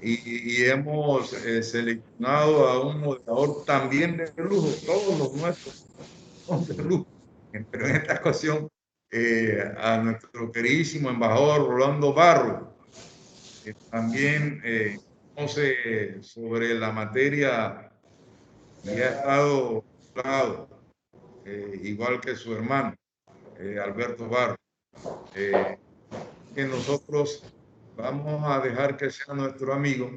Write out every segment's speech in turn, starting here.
y hemos seleccionado a un moderador también de lujo. Todos los nuestros son de lujo, pero en esta ocasión a nuestro queridísimo embajador Rolando Barro, que también conoce sobre la materia y ha estado involucrado, igual que su hermano Alberto Barro. Eh, que nosotros vamos a dejar que sea nuestro amigo,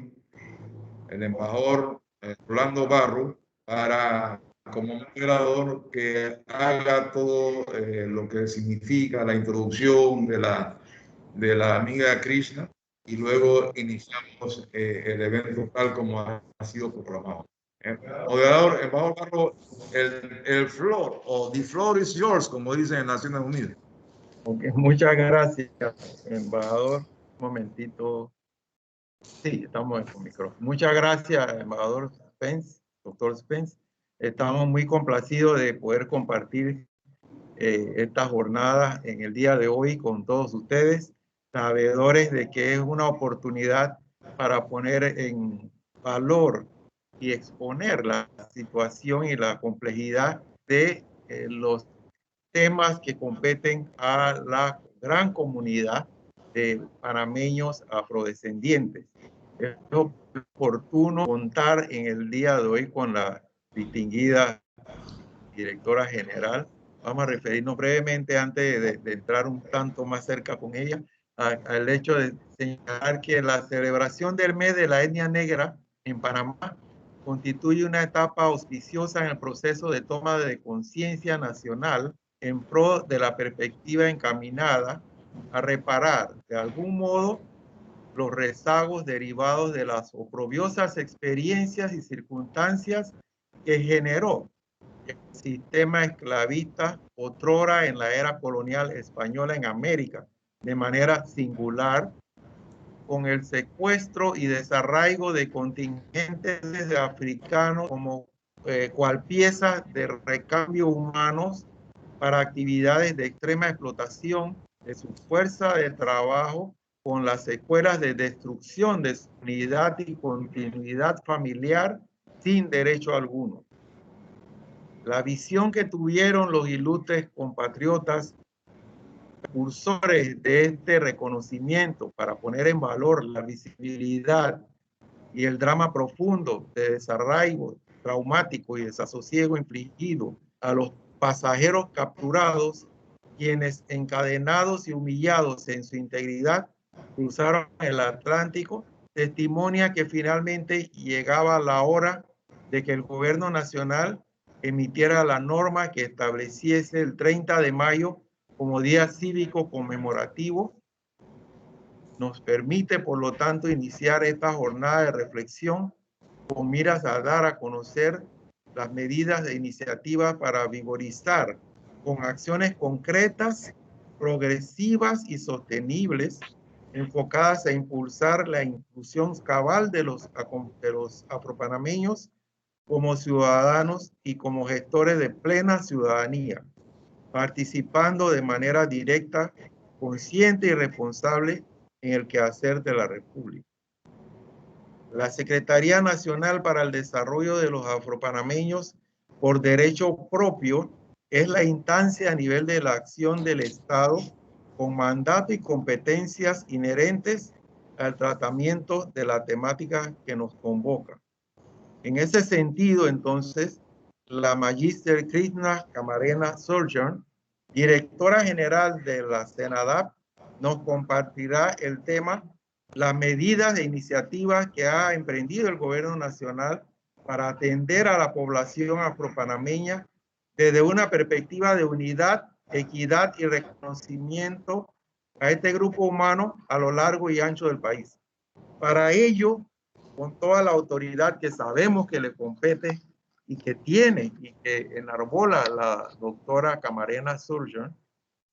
el embajador Rolando Barro, para como moderador que haga todo lo que significa la introducción de la amiga Krishna y luego iniciamos el evento tal como ha sido programado. Moderador, embajador Barro, el floor o the floor is yours, como dicen en Naciones Unidas. Ok, muchas gracias, embajador. Un momentito. Sí, estamos con micrófono. Muchas gracias, embajador Spence, doctor Spence. Estamos muy complacidos de poder compartir esta jornada en el día de hoy con todos ustedes, sabedores de que es una oportunidad para poner en valor y exponer la situación y la complejidad de los temas que competen a la gran comunidad de panameños afrodescendientes. Es oportuno contar en el día de hoy con la distinguida directora general. Vamos a referirnos brevemente antes de entrar un tanto más cerca con ella al hecho de señalar que la celebración del mes de la etnia negra en Panamá constituye una etapa auspiciosa en el proceso de toma de conciencia nacional en pro de la perspectiva encaminada a reparar de algún modo los rezagos derivados de las oprobiosas experiencias y circunstancias que generó el sistema esclavista otrora en la era colonial española en América, de manera singular, con el secuestro y desarraigo de contingentes de africanos como cual piezas de recambio humanos para actividades de extrema explotación de su fuerza de trabajo, con las secuelas de destrucción de su unidad y continuidad familiar sin derecho alguno. La visión que tuvieron los ilustres compatriotas precursores de este reconocimiento para poner en valor la visibilidad y el drama profundo de desarraigo traumático y desasosiego infligido a los pasajeros capturados, quienes encadenados y humillados en su integridad cruzaron el Atlántico, testimonia que finalmente llegaba la hora de que el gobierno nacional emitiera la norma que estableciese el 30 de mayo como día cívico conmemorativo. Nos permite, por lo tanto, iniciar esta jornada de reflexión con miras a dar a conocer las medidas de iniciativa para vigorizar con acciones concretas, progresivas y sostenibles, enfocadas a impulsar la inclusión cabal de los afropanameños como ciudadanos y como gestores de plena ciudadanía, participando de manera directa, consciente y responsable en el quehacer de la República. La Secretaría Nacional para el Desarrollo de los Afropanameños por derecho propio es la instancia a nivel de la acción del Estado con mandato y competencias inherentes al tratamiento de la temática que nos convoca. En ese sentido, entonces, la Magíster Krishna Camarena Sojourn, directora general de la CENADAP, nos compartirá el tema, las medidas de iniciativa que ha emprendido el gobierno nacional para atender a la población afropanameña desde una perspectiva de unidad, equidad y reconocimiento a este grupo humano a lo largo y ancho del país. Para ello, con toda la autoridad que sabemos que le compete y que tiene y que enarbola la doctora Camarena Sojourn,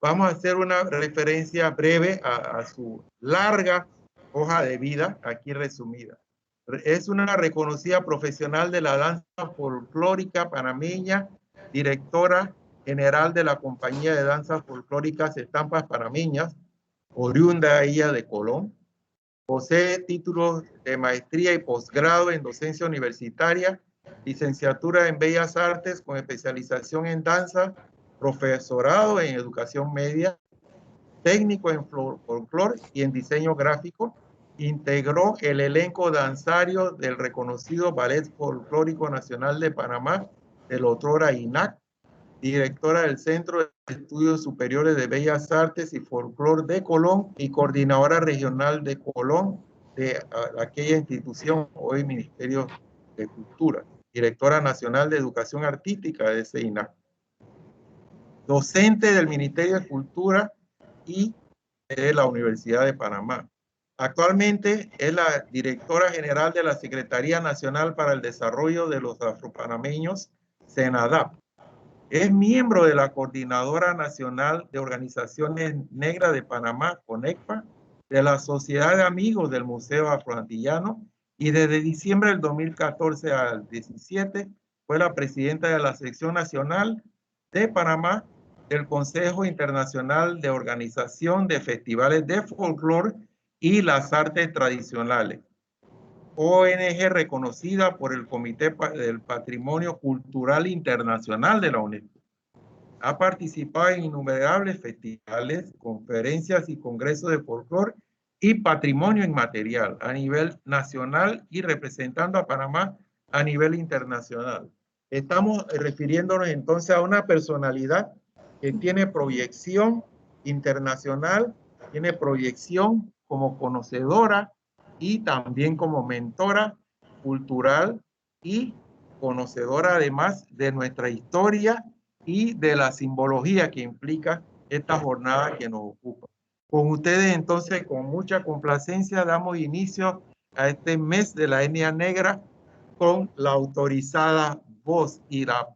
vamos a hacer una referencia breve a su larga hoja de vida, aquí resumida. Es una reconocida profesional de la danza folclórica panameña, directora general de la Compañía de Danzas Folclóricas Estampas Panameñas, oriunda ella de Colón, Posee títulos de maestría y posgrado en docencia universitaria, licenciatura en Bellas Artes con especialización en danza, profesorado en educación media, técnico en folclore y en diseño gráfico. Integró el elenco danzario del reconocido Ballet Folclórico Nacional de Panamá, del otrora INAC, directora del Centro de Estudios Superiores de Bellas Artes y Folclore de Colón y coordinadora regional de Colón de aquella institución, hoy Ministerio de Cultura, directora nacional de Educación Artística de ese INAC, docente del Ministerio de Cultura y de la Universidad de Panamá. Actualmente es la directora general de la Secretaría Nacional para el Desarrollo de los Afropanameños, SENADAP. Es miembro de la Coordinadora Nacional de Organizaciones Negras de Panamá, CONECPA, de la Sociedad de Amigos del Museo Afroantillano y desde diciembre del 2014 al 17 fue la presidenta de la sección nacional de Panamá del Consejo Internacional de Organización de Festivales de Folclore y las Artes Tradicionales, ONG reconocida por el Comité del Patrimonio Cultural Internacional de la UNESCO. Ha participado en innumerables festivales, conferencias y congresos de folclore y patrimonio inmaterial a nivel nacional y representando a Panamá a nivel internacional. Estamos refiriéndonos entonces a una personalidad que tiene proyección internacional, tiene proyección como conocedora y también como mentora cultural y conocedora además de nuestra historia y de la simbología que implica esta jornada que nos ocupa. Con ustedes entonces, con mucha complacencia, damos inicio a este mes de la etnia negra con la autorizada voz y la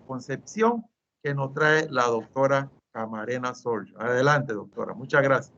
concepción que nos trae la doctora Camarena Sorge. Adelante, doctora. Muchas gracias.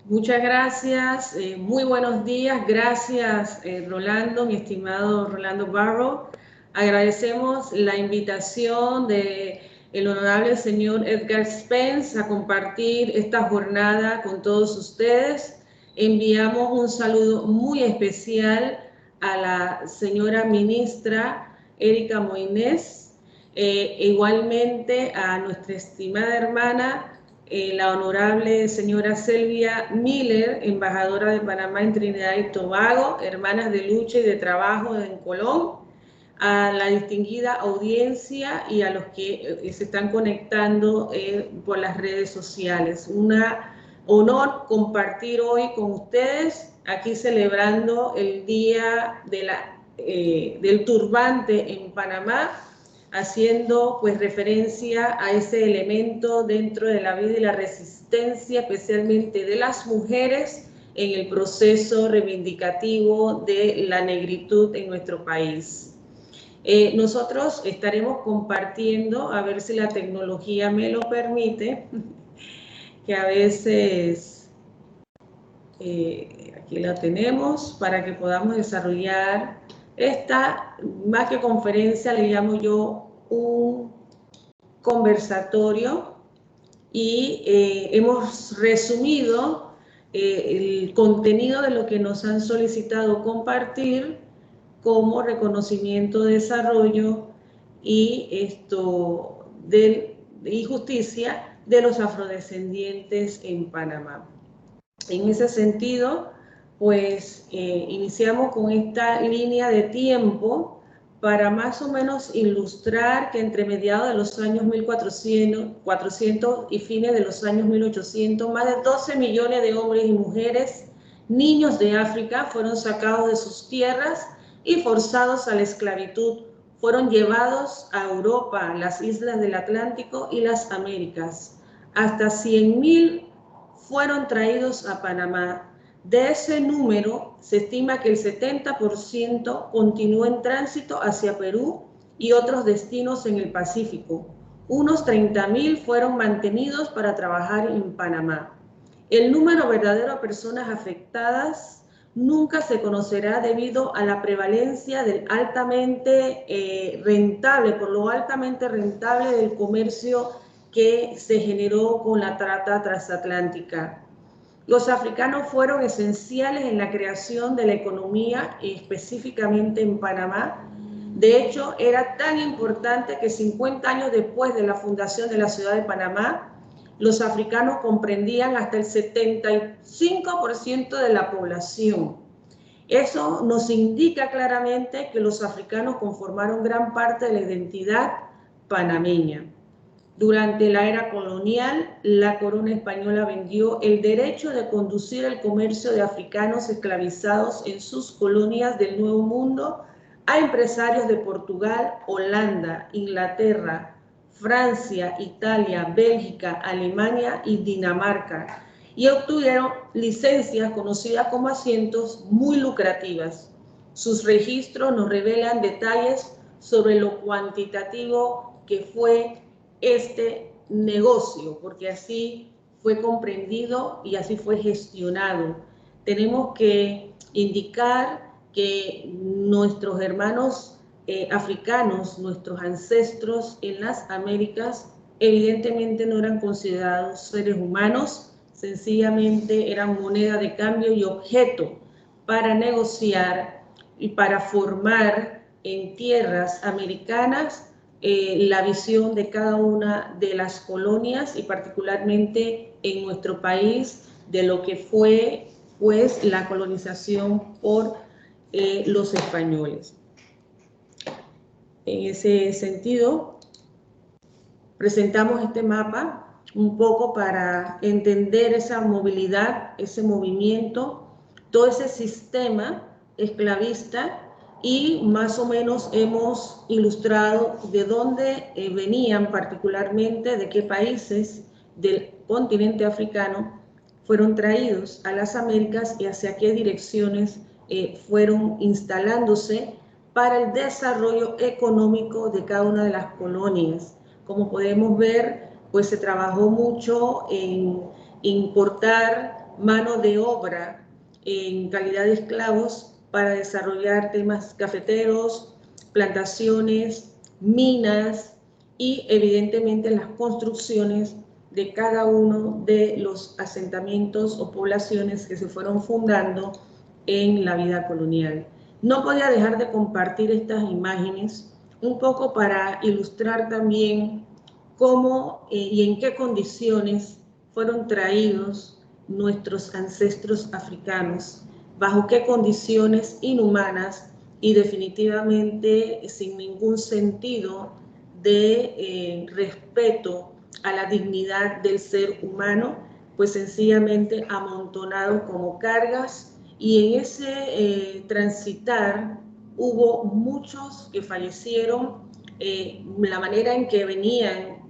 Muchas gracias. Muy buenos días. Gracias, Rolando, mi estimado Rolando Barrow. Agradecemos la invitación del honorable señor Edgar Spence a compartir esta jornada con todos ustedes. Enviamos un saludo muy especial a la señora ministra Erika Moines, igualmente a nuestra estimada hermana, la honorable señora Selvia Miller, embajadora de Panamá en Trinidad y Tobago, hermanas de lucha y de trabajo en Colón, a la distinguida audiencia y a los que se están conectando por las redes sociales. Un honor compartir hoy con ustedes, aquí celebrando el Día de del Turbante en Panamá, haciendo pues referencia a ese elemento dentro de la vida y la resistencia, especialmente de las mujeres en el proceso reivindicativo de la negritud en nuestro país. Nosotros estaremos compartiendo, a ver si la tecnología me lo permite, que a veces aquí la tenemos, para que podamos desarrollar esta, más que conferencia, le llamo yo un conversatorio, y hemos resumido el contenido de lo que nos han solicitado compartir como reconocimiento, desarrollo y justicia de los afrodescendientes en Panamá. En ese sentido, pues iniciamos con esta línea de tiempo para más o menos ilustrar que entre mediados de los años 1400 y fines de los años 1800, más de 12 millones de hombres y mujeres, niños de África, fueron sacados de sus tierras y forzados a la esclavitud. Fueron llevados a Europa, las islas del Atlántico y las Américas. Hasta 100.000 fueron traídos a Panamá. De ese número, se estima que el 70% continuó en tránsito hacia Perú y otros destinos en el Pacífico. Unos 30.000 fueron mantenidos para trabajar en Panamá. El número verdadero de personas afectadas nunca se conocerá debido a la prevalencia del altamente rentable, por lo altamente rentable del comercio que se generó con la trata transatlántica. Los africanos fueron esenciales en la creación de la economía, específicamente en Panamá. De hecho, era tan importante que 50 años después de la fundación de la ciudad de Panamá, los africanos comprendían hasta el 75% de la población. Eso nos indica claramente que los africanos conformaron gran parte de la identidad panameña. Durante la era colonial, la corona española vendió el derecho de conducir el comercio de africanos esclavizados en sus colonias del Nuevo Mundo a empresarios de Portugal, Holanda, Inglaterra, Francia, Italia, Bélgica, Alemania y Dinamarca, y obtuvieron licencias conocidas como asientos muy lucrativas. Sus registros nos revelan detalles sobre lo cuantitativo que fue este negocio, porque así fue comprendido y así fue gestionado. Tenemos que indicar que nuestros hermanos africanos, nuestros ancestros en las Américas, evidentemente no eran considerados seres humanos, sencillamente eran moneda de cambio y objeto para negociar y para formar en tierras americanas la visión de cada una de las colonias y particularmente en nuestro país de lo que fue pues la colonización por los españoles. En ese sentido, presentamos este mapa un poco para entender esa movilidad, ese movimiento, todo ese sistema esclavista, y más o menos hemos ilustrado de dónde venían particularmente, de qué países del continente africano fueron traídos a las Américas y hacia qué direcciones fueron instalándose para el desarrollo económico de cada una de las colonias. Como podemos ver, pues se trabajó mucho en importar mano de obra en calidad de esclavos para desarrollar temas cafeteros, plantaciones, minas y evidentemente las construcciones de cada uno de los asentamientos o poblaciones que se fueron fundando en la vida colonial. No podía dejar de compartir estas imágenes un poco para ilustrar también cómo y en qué condiciones fueron traídos nuestros ancestros africanos, bajo qué condiciones inhumanas y definitivamente sin ningún sentido de respeto a la dignidad del ser humano, pues sencillamente amontonado como cargas, y en ese transitar hubo muchos que fallecieron, la manera en que venían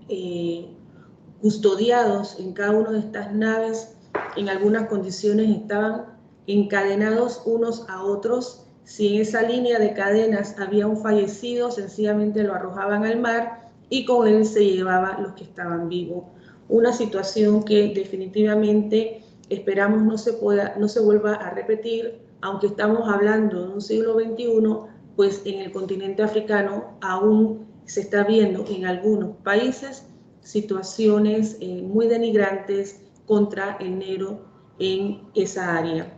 custodiados en cada una de estas naves, en algunas condiciones estaban encadenados unos a otros. Si en esa línea de cadenas había un fallecido, sencillamente lo arrojaban al mar y con él se llevaba los que estaban vivos. Una situación que definitivamente esperamos no se vuelva a repetir, aunque estamos hablando de un siglo XXI, pues en el continente africano aún se está viendo en algunos países situaciones muy denigrantes contra el negro en esa área.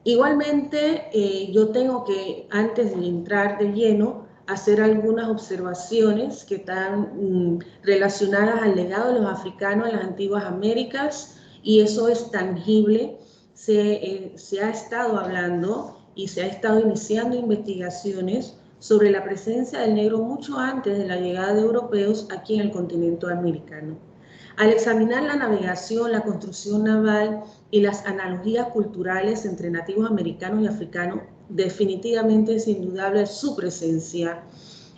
Igualmente, yo tengo que, antes de entrar de lleno, hacer algunas observaciones que están relacionadas al legado de los africanos en las antiguas Américas, y eso es tangible. Se ha estado hablando y se ha estado iniciando investigaciones sobre la presencia del negro mucho antes de la llegada de europeos aquí en el continente americano. Al examinar la navegación, la construcción naval y las analogías culturales entre nativos americanos y africanos, definitivamente es indudable su presencia.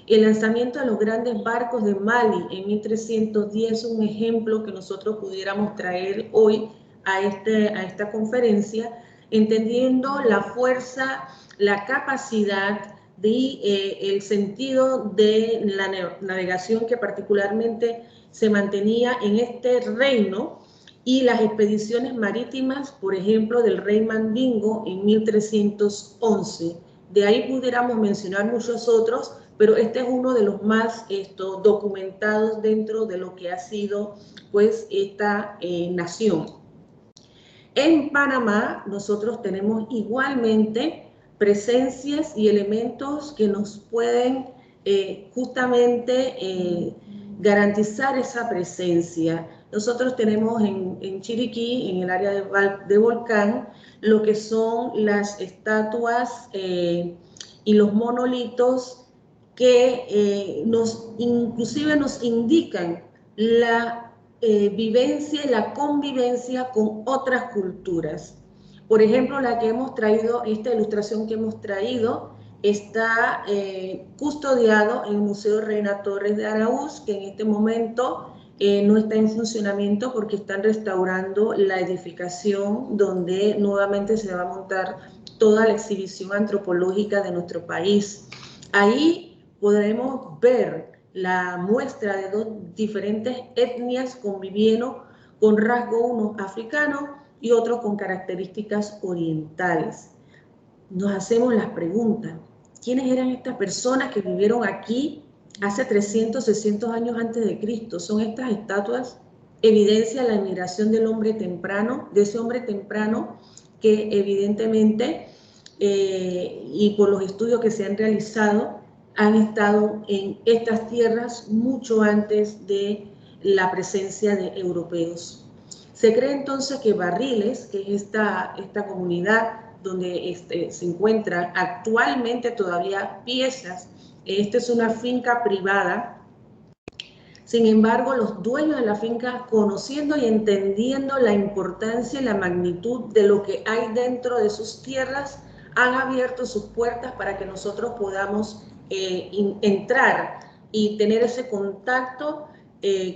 El lanzamiento de los grandes barcos de Mali en 1310 es un ejemplo que nosotros pudiéramos traer hoy a esta conferencia, entendiendo la fuerza, la capacidad el sentido de la navegación que particularmente se mantenía en este reino, y las expediciones marítimas, por ejemplo, del rey Mandingo en 1311. De ahí pudiéramos mencionar muchos otros, pero este es uno de los más documentados dentro de lo que ha sido pues esta nación. En Panamá nosotros tenemos igualmente presencias y elementos que nos pueden justamente garantizar esa presencia. Nosotros tenemos en Chiriquí, en el área de Volcán, lo que son las estatuas y los monolitos que inclusive nos indican la vivencia y la convivencia con otras culturas. Por ejemplo, la que hemos traído, esta ilustración que hemos traído, está custodiado en el Museo Reina Torres de Araúz, que en este momento no está en funcionamiento porque están restaurando la edificación donde nuevamente se va a montar toda la exhibición antropológica de nuestro país. Ahí podremos ver la muestra de dos diferentes etnias conviviendo con rasgo uno africano y otro con características orientales. Nos hacemos las preguntas, ¿quiénes eran estas personas que vivieron aquí hace 300, 600 años antes de Cristo? ¿Son estas estatuas? Evidencia la migración del hombre temprano, de ese hombre temprano que evidentemente, y por los estudios que se han realizado, han estado en estas tierras mucho antes de la presencia de europeos. Se cree entonces que Barriles, que es esta comunidad donde se encuentran actualmente todavía piezas, esta es una finca privada. Sin embargo, los dueños de la finca, conociendo y entendiendo la importancia y la magnitud de lo que hay dentro de sus tierras, han abierto sus puertas para que nosotros podamos entrar y tener ese contacto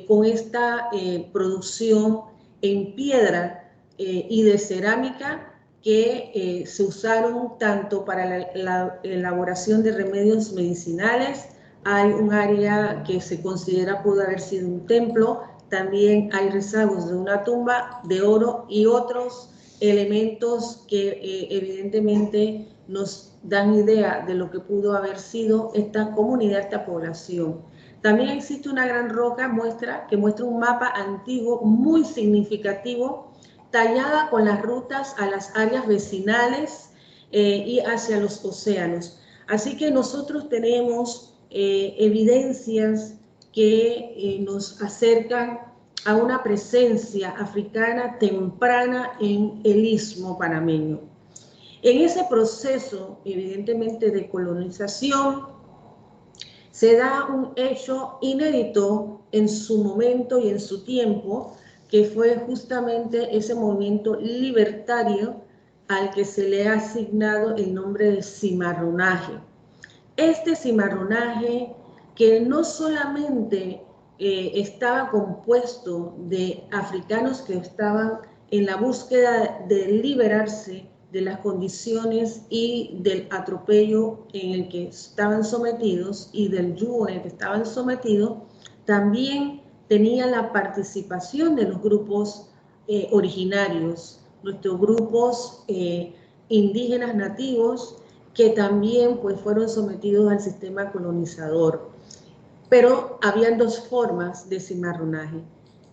con esta producción en piedra y de cerámica que se usaron tanto para la elaboración de remedios medicinales. Hay un área que se considera pudo haber sido un templo, también hay rezagos de una tumba de oro y otros elementos que evidentemente nos dan idea de lo que pudo haber sido esta comunidad, esta población. También existe una gran roca que muestra un mapa antiguo muy significativo, tallada con las rutas a las áreas vecinales y hacia los océanos. Así que nosotros tenemos evidencias que nos acercan a una presencia africana temprana en el istmo panameño. En ese proceso, evidentemente, de colonización, se da un hecho inédito en su momento y en su tiempo, que fue justamente ese movimiento libertario al que se le ha asignado el nombre de cimarronaje. Este cimarronaje, que no solamente estaba compuesto de africanos que estaban en la búsqueda de liberarse de las condiciones y del atropello en el que estaban sometidos y del yugo en el que estaban sometidos, también tenía la participación de los grupos originarios, nuestros grupos indígenas nativos, que también pues, fueron sometidos al sistema colonizador. Pero habían dos formas de cimarronaje.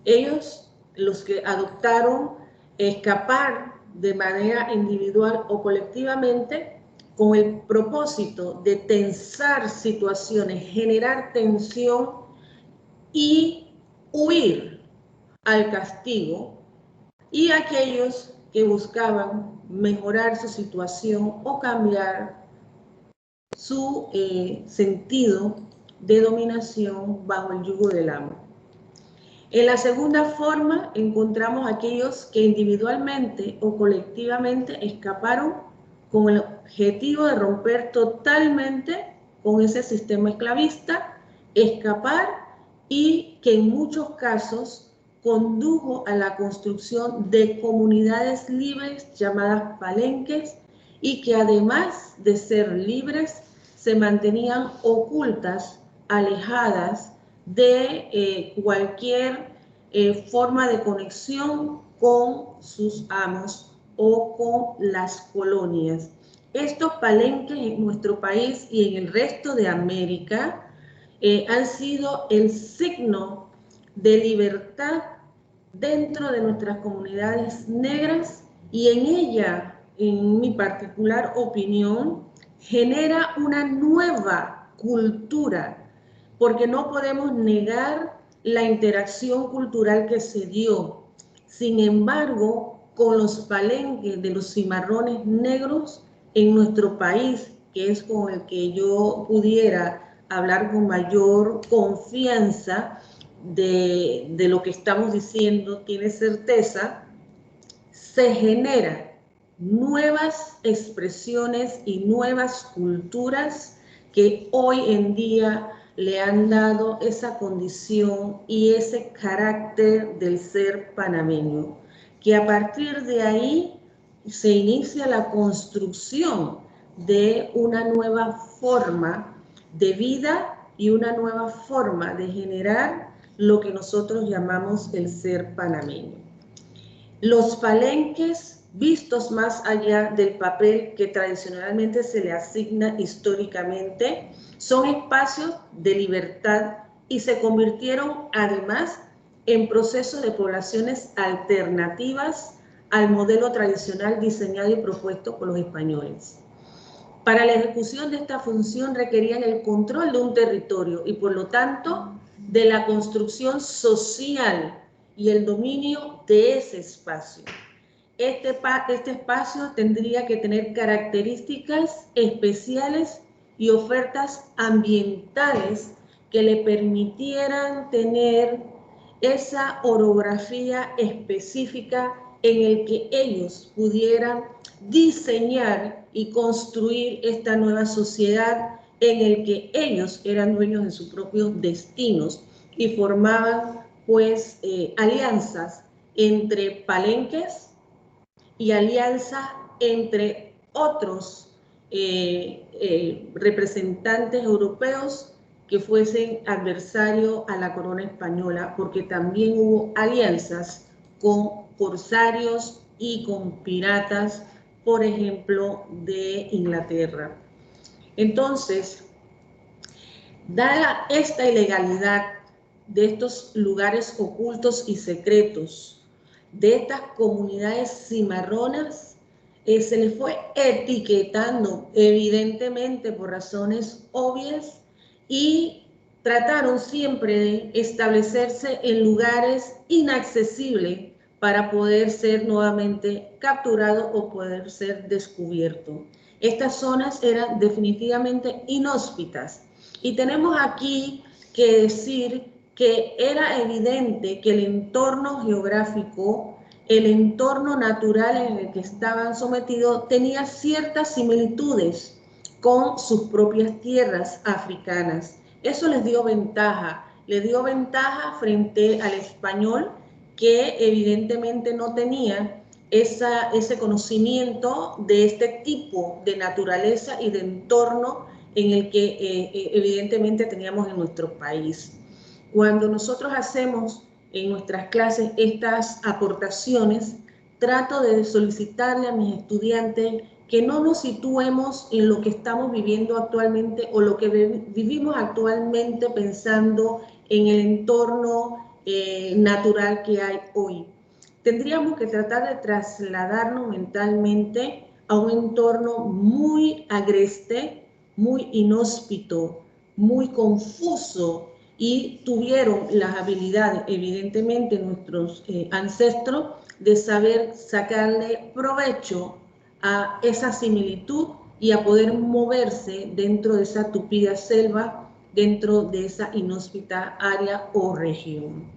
Ellos, los que adoptaron escapar de manera individual o colectivamente, con el propósito de tensar situaciones, generar tensión y huir al castigo, y aquellos que buscaban mejorar su situación o cambiar su sentido de dominación bajo el yugo del amo. En la segunda forma encontramos aquellos que individualmente o colectivamente escaparon con el objetivo de romper totalmente con ese sistema esclavista, escapar, y que en muchos casos condujo a la construcción de comunidades libres llamadas palenques, y que además de ser libres se mantenían ocultas, alejadas de cualquier forma de conexión con sus amos o con las colonias. Estos palenques en nuestro país y en el resto de América han sido el signo de libertad dentro de nuestras comunidades negras y en ella, en mi particular opinión, genera una nueva cultura, porque no podemos negar la interacción cultural que se dio. Sin embargo, con los palenques de los cimarrones negros en nuestro país, que es con el que yo pudiera hablar con mayor confianza de lo que estamos diciendo, tiene certeza, se generan nuevas expresiones y nuevas culturas que hoy en día le han dado esa condición y ese carácter del ser panameño, que a partir de ahí se inicia la construcción de una nueva forma de vida y una nueva forma de generar lo que nosotros llamamos el ser panameño. Los palenques, vistos más allá del papel que tradicionalmente se le asigna históricamente, son espacios de libertad y se convirtieron además en procesos de poblaciones alternativas al modelo tradicional diseñado y propuesto por los españoles. Para la ejecución de esta función requerían el control de un territorio y por lo tanto de la construcción social y el dominio de ese espacio. Este espacio tendría que tener características especiales y ofertas ambientales que le permitieran tener esa orografía específica en el que ellos pudieran diseñar y construir esta nueva sociedad en el que ellos eran dueños de sus propios destinos y formaban pues alianzas entre palenques y alianzas entre otros representantes europeos que fuesen adversarios a la corona española, porque también hubo alianzas con corsarios y con piratas, por ejemplo, de Inglaterra. Entonces, dada esta ilegalidad de estos lugares ocultos y secretos, de estas comunidades cimarronas, se les fue etiquetando, evidentemente por razones obvias, y trataron siempre de establecerse en lugares inaccesibles para poder ser nuevamente capturado o poder ser descubierto. Estas zonas eran definitivamente inhóspitas. Y tenemos aquí que decir que era evidente que el entorno geográfico, el entorno natural en el que estaban sometidos, tenía ciertas similitudes con sus propias tierras africanas. Eso les dio ventaja frente al español, que evidentemente no tenía ese conocimiento de este tipo de naturaleza y de entorno en el que evidentemente teníamos en nuestro país. Cuando nosotros hacemos en nuestras clases estas aportaciones, trato de solicitarle a mis estudiantes que no nos situemos en lo que estamos viviendo actualmente o lo que vivimos actualmente pensando en el entorno natural que hay hoy. Tendríamos que tratar de trasladarnos mentalmente a un entorno muy agreste, muy inhóspito, muy confuso, y tuvieron las habilidades, evidentemente, nuestros ancestros, de saber sacarle provecho a esa similitud y a poder moverse dentro de esa tupida selva, dentro de esa inhóspita área o región.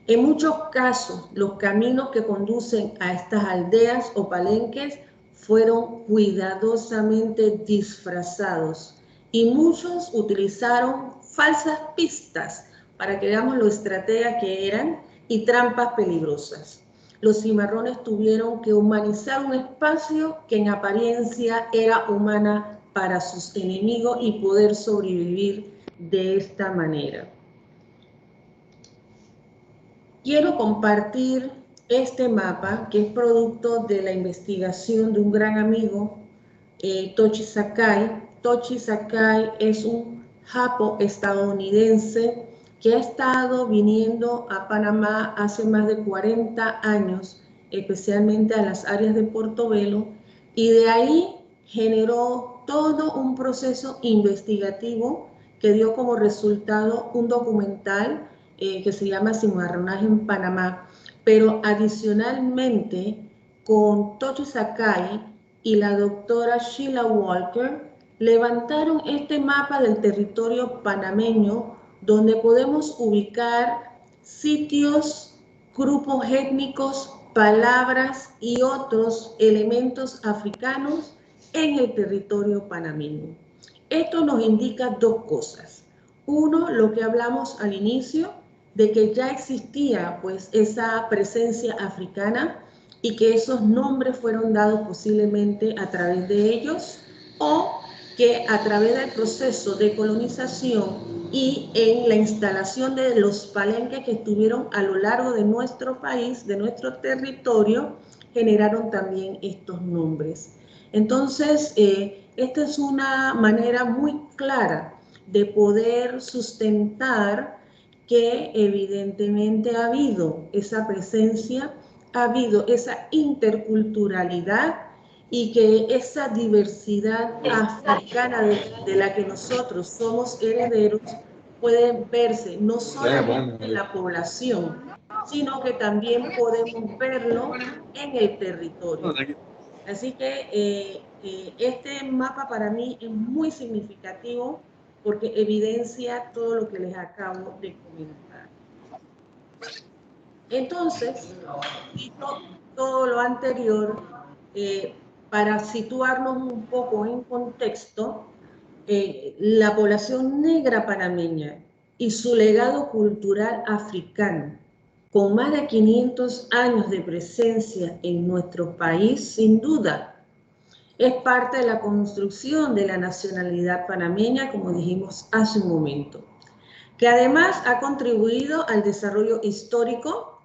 En muchos casos, los caminos que conducen a estas aldeas o palenques fueron cuidadosamente disfrazados y muchos utilizaron falsas pistas para que veamos lo estrategas que eran y trampas peligrosas. Los cimarrones tuvieron que humanizar un espacio que en apariencia era humana para sus enemigos y poder sobrevivir de esta manera. Quiero compartir este mapa, que es producto de la investigación de un gran amigo, Tochi Sakai. Tochi Sakai es un japo-estadounidense que ha estado viniendo a Panamá hace más de 40 años especialmente a las áreas de Portobelo, y de ahí generó todo un proceso investigativo que dio como resultado un documental que se llama Cimarronaje en Panamá, pero adicionalmente con Tochi Sakai y la doctora Sheila Walker levantaron este mapa del territorio panameño donde podemos ubicar sitios, grupos étnicos, palabras y otros elementos africanos en el territorio panameño. Esto nos indica dos cosas. Uno, lo que hablamos al inicio, de que ya existía pues esa presencia africana y que esos nombres fueron dados posiblemente a través de ellos o que a través del proceso de colonización y en la instalación de los palenques que estuvieron a lo largo de nuestro país, de nuestro territorio, generaron también estos nombres. Entonces, esta es una manera muy clara de poder sustentar que evidentemente ha habido esa presencia, ha habido esa interculturalidad y que esa diversidad africana de la que nosotros somos herederos puede verse no solamente en la población, sino que también podemos verlo en el territorio. Así que este mapa para mí es muy significativo porque evidencia todo lo que les acabo de comentar. Entonces, dicho todo lo anterior, para situarnos un poco en contexto, la población negra panameña y su legado cultural africano, con más de 500 años de presencia en nuestro país, sin duda, es parte de la construcción de la nacionalidad panameña, como dijimos hace un momento, que además ha contribuido al desarrollo histórico,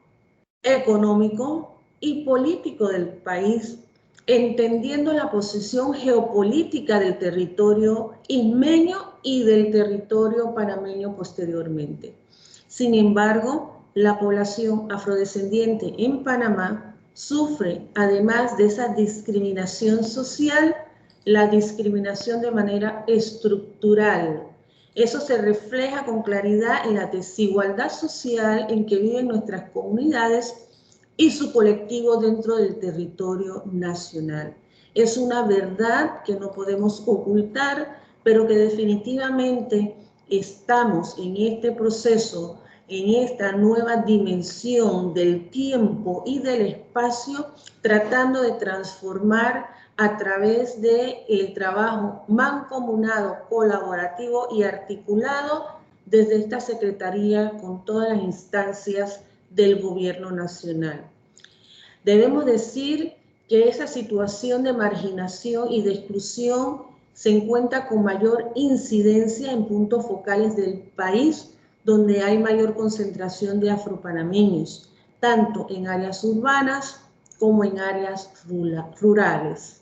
económico y político del país, entendiendo la posición geopolítica del territorio ismeño y del territorio panameño posteriormente. Sin embargo, la población afrodescendiente en Panamá sufre, además de esa discriminación social, la discriminación de manera estructural. Eso se refleja con claridad en la desigualdad social en que viven nuestras comunidades y su colectivo dentro del territorio nacional. Es una verdad que no podemos ocultar, pero que definitivamente estamos en este proceso, en esta nueva dimensión del tiempo y del espacio, tratando de transformar a través del trabajo mancomunado, colaborativo y articulado desde esta Secretaría con todas las instancias del gobierno nacional. Debemos decir que esa situación de marginación y de exclusión se encuentra con mayor incidencia en puntos focales del país, donde hay mayor concentración de afropanameños, tanto en áreas urbanas como en áreas rurales.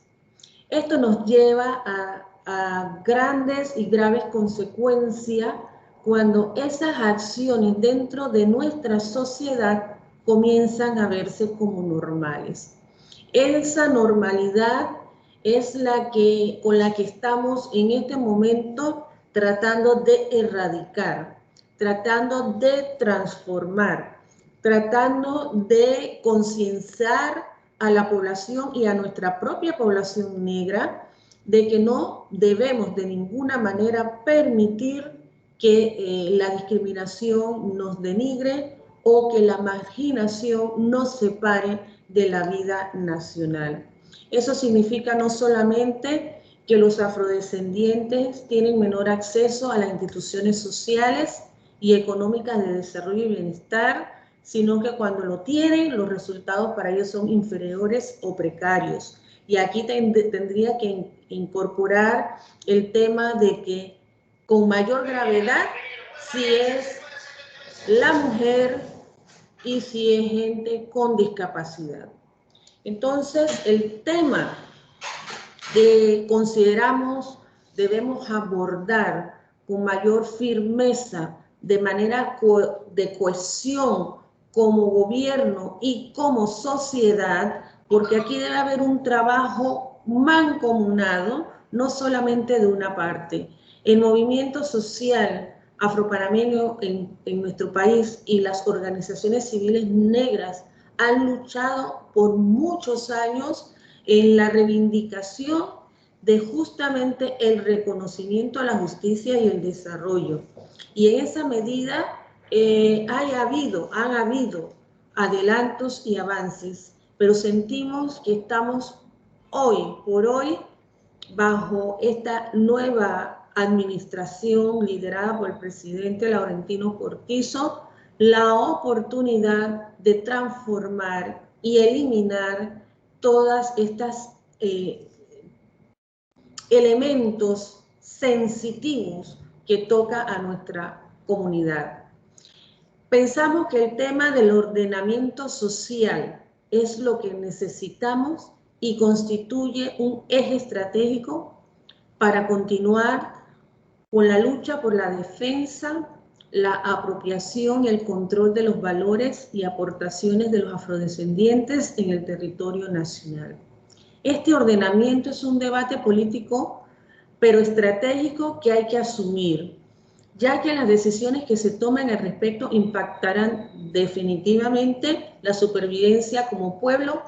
Esto nos lleva a grandes y graves consecuencias cuando esas acciones dentro de nuestra sociedad comienzan a verse como normales. Esa normalidad es con la que estamos en este momento tratando de erradicar, tratando de transformar, tratando de concienciar a la población y a nuestra propia población negra de que no debemos de ninguna manera permitir que la discriminación nos denigre o que la marginación nos separe de la vida nacional. Eso significa no solamente que los afrodescendientes tienen menor acceso a las instituciones sociales y económicas de desarrollo y bienestar, sino que cuando lo tienen, los resultados para ellos son inferiores o precarios. Y aquí tendría que incorporar el tema de que con mayor gravedad si es la mujer y si es gente con discapacidad. Entonces, el tema que consideramos debemos abordar con mayor firmeza, de manera de cohesión como gobierno y como sociedad, porque aquí debe haber un trabajo mancomunado, no solamente de una parte. El movimiento social afropanameño en nuestro país y las organizaciones civiles negras han luchado por muchos años en la reivindicación de justamente el reconocimiento a la justicia y el desarrollo. Y en esa medida han habido adelantos y avances, pero sentimos que estamos hoy por hoy bajo esta nueva administración liderada por el presidente Laurentino Cortizo, la oportunidad de transformar y eliminar todas estas elementos sensitivos que toca a nuestra comunidad. Pensamos que el tema del ordenamiento social es lo que necesitamos y constituye un eje estratégico para continuar con la lucha por la defensa, la apropiación y el control de los valores y aportaciones de los afrodescendientes en el territorio nacional. Este ordenamiento es un debate político, pero estratégico que hay que asumir, ya que las decisiones que se tomen al respecto impactarán definitivamente la supervivencia como pueblo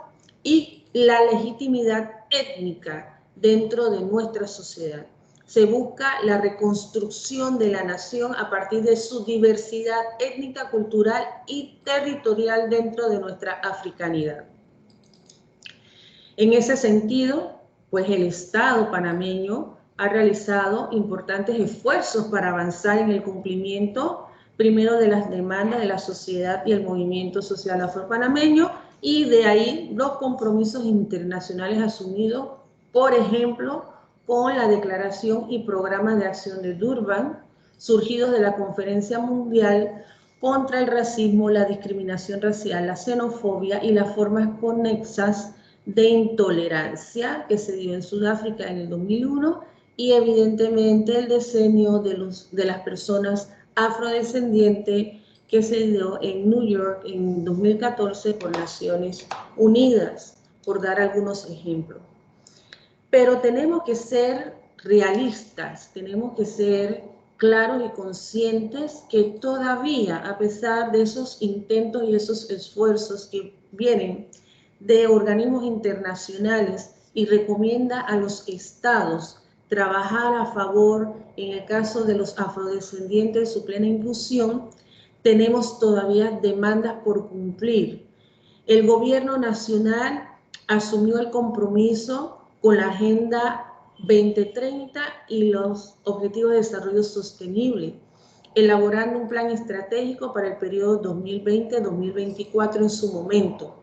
y la legitimidad étnica dentro de nuestra sociedad. Se busca la reconstrucción de la nación a partir de su diversidad étnica, cultural y territorial dentro de nuestra africanidad. En ese sentido, pues el Estado panameño ha realizado importantes esfuerzos para avanzar en el cumplimiento, primero de las demandas de la sociedad y el movimiento social afropanameño, y de ahí los compromisos internacionales asumidos, por ejemplo, con la Declaración y Programa de Acción de Durban, surgidos de la Conferencia Mundial contra el Racismo, la Discriminación Racial, la Xenofobia y las formas conexas de intolerancia que se dio en Sudáfrica en el 2001, y evidentemente el decenio de las personas afrodescendientes que se dio en New York en 2014 por Naciones Unidas, por dar algunos ejemplos. Pero tenemos que ser realistas, tenemos que ser claros y conscientes que todavía, a pesar de esos intentos y esos esfuerzos que vienen de organismos internacionales y recomienda a los estados trabajar a favor, en el caso de los afrodescendientes, de su plena inclusión, tenemos todavía demandas por cumplir. El gobierno nacional asumió el compromiso con la Agenda 2030 y los Objetivos de Desarrollo Sostenible, elaborando un plan estratégico para el periodo 2020-2024 en su momento,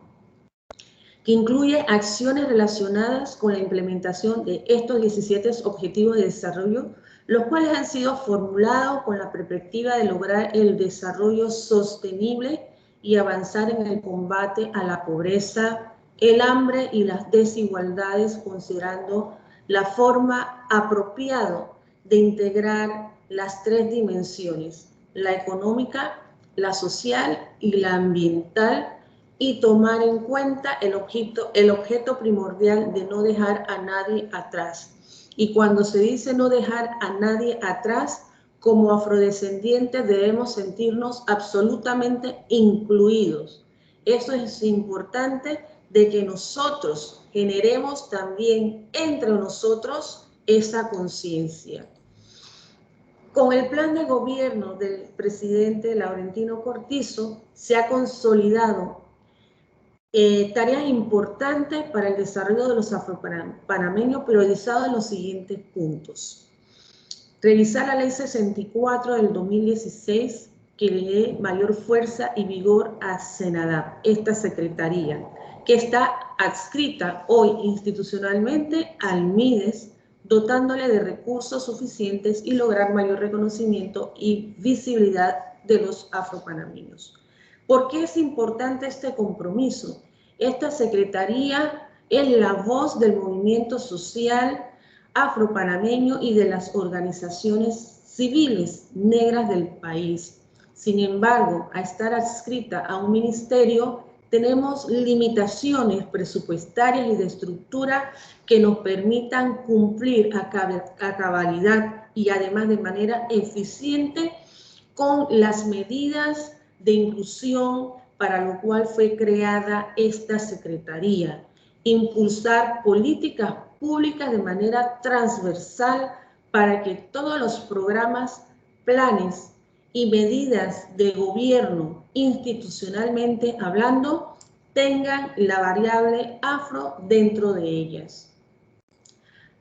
que incluye acciones relacionadas con la implementación de estos 17 Objetivos de Desarrollo, los cuales han sido formulados con la perspectiva de lograr el desarrollo sostenible y avanzar en el combate a la pobreza, el hambre y las desigualdades, considerando la forma apropiada de integrar las tres dimensiones, la económica, la social y la ambiental, y tomar en cuenta el objeto primordial de no dejar a nadie atrás. Y cuando se dice no dejar a nadie atrás, como afrodescendientes debemos sentirnos absolutamente incluidos. Eso es importante, de que nosotros generemos también entre nosotros esa conciencia. Con el plan de gobierno del presidente Laurentino Cortizo se ha consolidado tareas importantes para el desarrollo de los afropanameños, priorizados en los siguientes puntos. Revisar la Ley 64 del 2016, que le dé mayor fuerza y vigor a SENADAP, esta secretaría, que está adscrita hoy institucionalmente al MIDES, dotándole de recursos suficientes y lograr mayor reconocimiento y visibilidad de los afropanameños. ¿Por qué es importante este compromiso? Esta secretaría es la voz del movimiento social afropanameño y de las organizaciones civiles negras del país. Sin embargo, a estar adscrita a un ministerio, tenemos limitaciones presupuestarias y de estructura que nos permitan cumplir a cabalidad y además de manera eficiente con las medidas de inclusión para lo cual fue creada esta Secretaría. Impulsar políticas públicas de manera transversal para que todos los programas, planes y medidas de gobierno institucionalmente hablando tengan la variable afro dentro de ellas.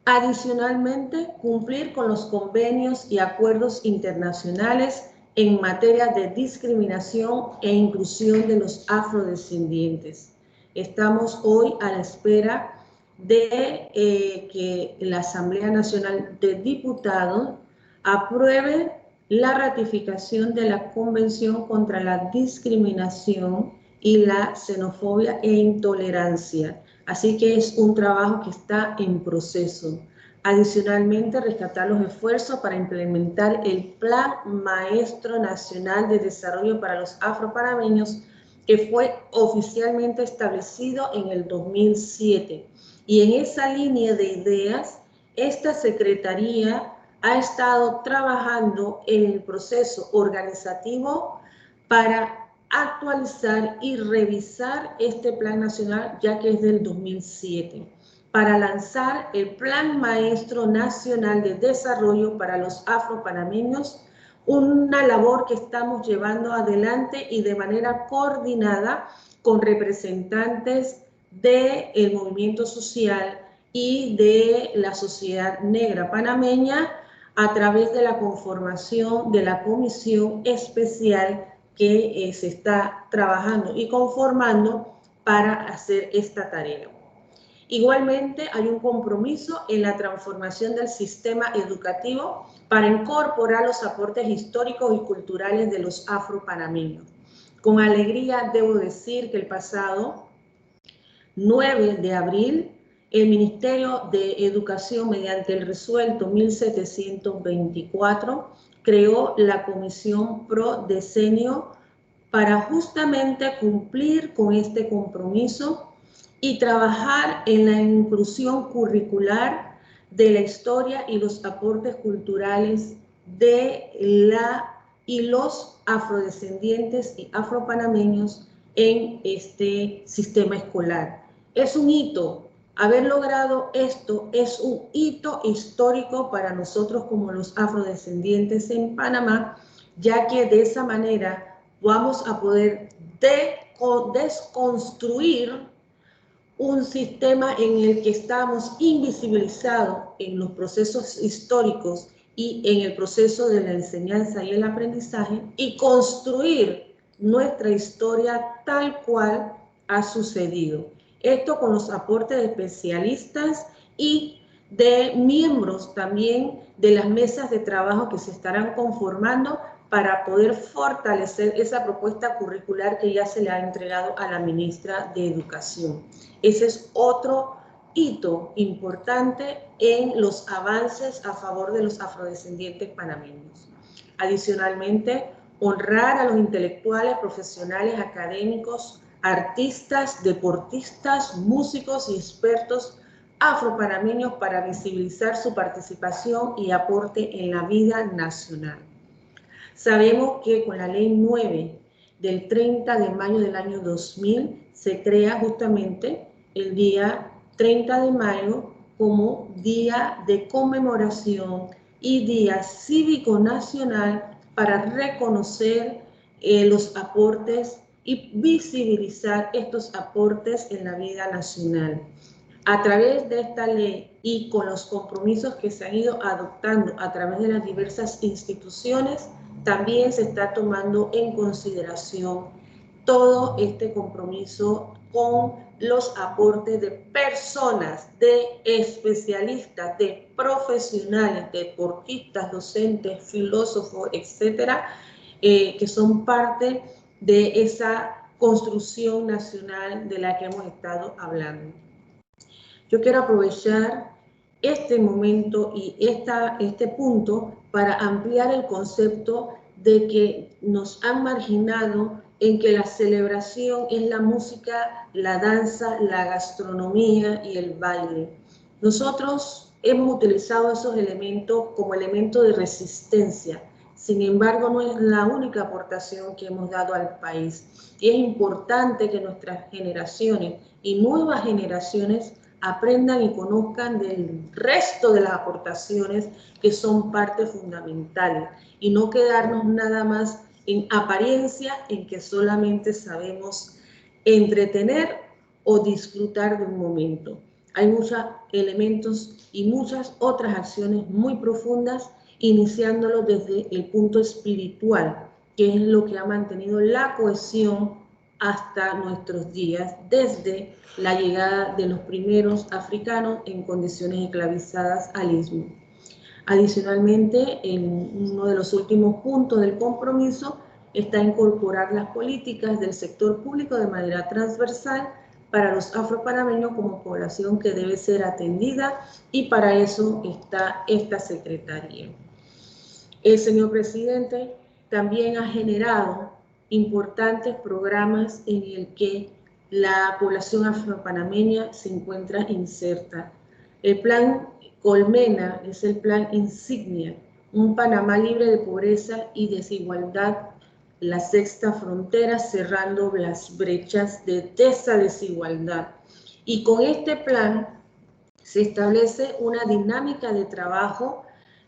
Adicionalmente, cumplir con los convenios y acuerdos internacionales en materia de discriminación e inclusión de los afrodescendientes. Estamos hoy a la espera de que la Asamblea Nacional de Diputados apruebe la ratificación de la Convención contra la Discriminación y la Xenofobia e Intolerancia. Así que es un trabajo que está en proceso. Adicionalmente, rescatar los esfuerzos para implementar el Plan Maestro Nacional de Desarrollo para los Afropanameños, que fue oficialmente establecido en el 2007. Y en esa línea de ideas, esta Secretaría ha estado trabajando en el proceso organizativo para actualizar y revisar este plan nacional, ya que es del 2007, para lanzar el Plan Maestro Nacional de Desarrollo para los Afropanameños, una labor que estamos llevando adelante y de manera coordinada con representantes del movimiento social y de la sociedad negra panameña a través de la conformación de la comisión especial que se está trabajando y conformando para hacer esta tarea. Igualmente, hay un compromiso en la transformación del sistema educativo para incorporar los aportes históricos y culturales de los afropanameños. Con alegría debo decir que el pasado 9 de abril, el Ministerio de Educación, mediante el resuelto 1724, creó la Comisión Pro Decenio para justamente cumplir con este compromiso y trabajar en la inclusión curricular de la historia y los aportes culturales de los afrodescendientes y afropanameños en este sistema escolar. Es un hito. Haber logrado esto es un hito histórico para nosotros como los afrodescendientes en Panamá, ya que de esa manera vamos a poder desconstruir un sistema en el que estamos invisibilizados en los procesos históricos y en el proceso de la enseñanza y el aprendizaje y construir nuestra historia tal cual ha sucedido. Esto con los aportes de especialistas y de miembros también de las mesas de trabajo que se estarán conformando para poder fortalecer esa propuesta curricular que ya se le ha entregado a la ministra de Educación. Ese es otro hito importante en los avances a favor de los afrodescendientes panameños. Adicionalmente, honrar a los intelectuales, profesionales, académicos, artistas, deportistas, músicos y expertos afropanameños para visibilizar su participación y aporte en la vida nacional. Sabemos que con la Ley 9 del 30 de mayo del año 2000 se crea justamente el día 30 de mayo como Día de Conmemoración y Día Cívico Nacional para reconocer los aportes y visibilizar estos aportes en la vida nacional. A través de esta ley y con los compromisos que se han ido adoptando a través de las diversas instituciones, también se está tomando en consideración todo este compromiso con los aportes de personas, de especialistas, de profesionales, deportistas, docentes, filósofos, etcétera, que son parte de esa construcción nacional de la que hemos estado hablando. Yo quiero aprovechar este momento y este punto para ampliar el concepto de que nos han marginado en que la celebración es la música, la danza, la gastronomía y el baile. Nosotros hemos utilizado esos elementos como elementos de resistencia. Sin embargo, no es la única aportación que hemos dado al país. Y es importante que nuestras generaciones y nuevas generaciones aprendan y conozcan del resto de las aportaciones que son parte fundamental y no quedarnos nada más en apariencia, en que solamente sabemos entretener o disfrutar de un momento. Hay muchos elementos y muchas otras acciones muy profundas, iniciándolo desde el punto espiritual, que es lo que ha mantenido la cohesión hasta nuestros días, desde la llegada de los primeros africanos en condiciones esclavizadas al istmo. Adicionalmente, en uno de los últimos puntos del compromiso está incorporar las políticas del sector público de manera transversal para los afropanameños como población que debe ser atendida, y para eso está esta secretaría. El señor presidente también ha generado importantes programas en el que la población afropanameña se encuentra inserta. El plan Colmena es el plan insignia, un Panamá libre de pobreza y desigualdad, la sexta frontera cerrando las brechas de esa desigualdad. Y con este plan se establece una dinámica de trabajo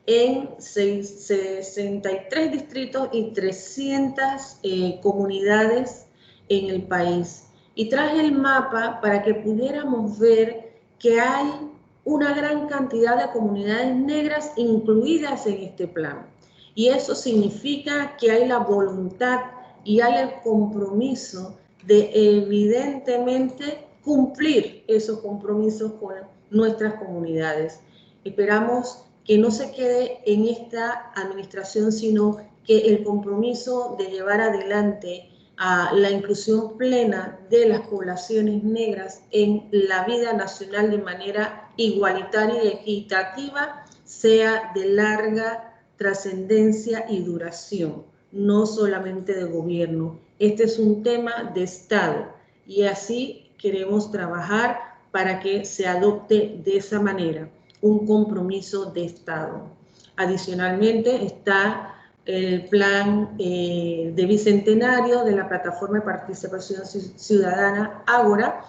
en 63 distritos y 300 comunidades en el país. Y traje el mapa para que pudiéramos ver que hay una gran cantidad de comunidades negras incluidas en este plan. Y eso significa que hay la voluntad y hay el compromiso de evidentemente cumplir esos compromisos con nuestras comunidades. Esperamos que no se quede en esta administración, sino que el compromiso de llevar adelante a la inclusión plena de las poblaciones negras en la vida nacional de manera igualitaria y equitativa sea de larga trascendencia y duración, no solamente de gobierno. Este es un tema de Estado y así queremos trabajar para que se adopte de esa manera un compromiso de Estado. Adicionalmente está el plan de bicentenario de la Plataforma de Participación Ciudadana Ágora,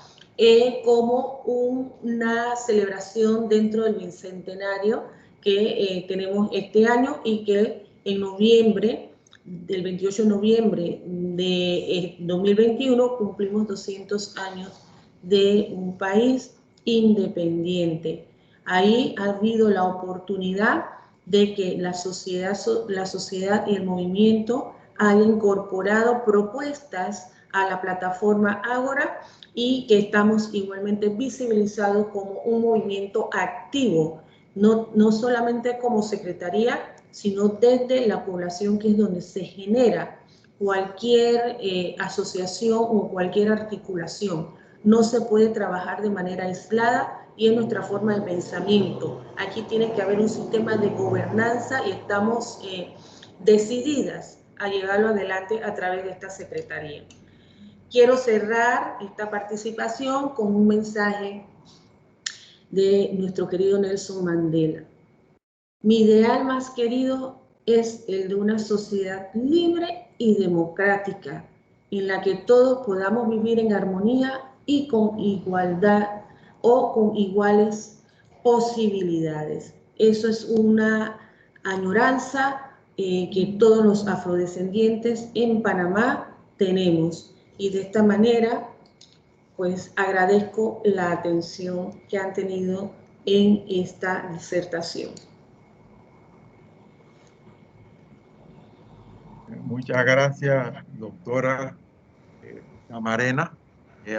como una celebración dentro del bicentenario que tenemos este año, y que en noviembre, del 28 de noviembre de 2021, cumplimos 200 años de un país independiente. Ahí ha habido la oportunidad de que la sociedad y el movimiento han incorporado propuestas a la plataforma Ágora, y que estamos igualmente visibilizados como un movimiento activo, no solamente como secretaría, sino desde la población, que es donde se genera cualquier asociación o cualquier articulación. No se puede trabajar de manera aislada, y es nuestra forma de pensamiento. Aquí tiene que haber un sistema de gobernanza y estamos decididas a llevarlo adelante a través de esta secretaría. Quiero cerrar esta participación con un mensaje de nuestro querido Nelson Mandela. Mi ideal más querido es el de una sociedad libre y democrática, en la que todos podamos vivir en armonía y con igualdad o con iguales posibilidades. Eso es una añoranza que todos los afrodescendientes en Panamá tenemos. Y de esta manera, pues agradezco la atención que han tenido en esta disertación. Muchas gracias, doctora Camarena.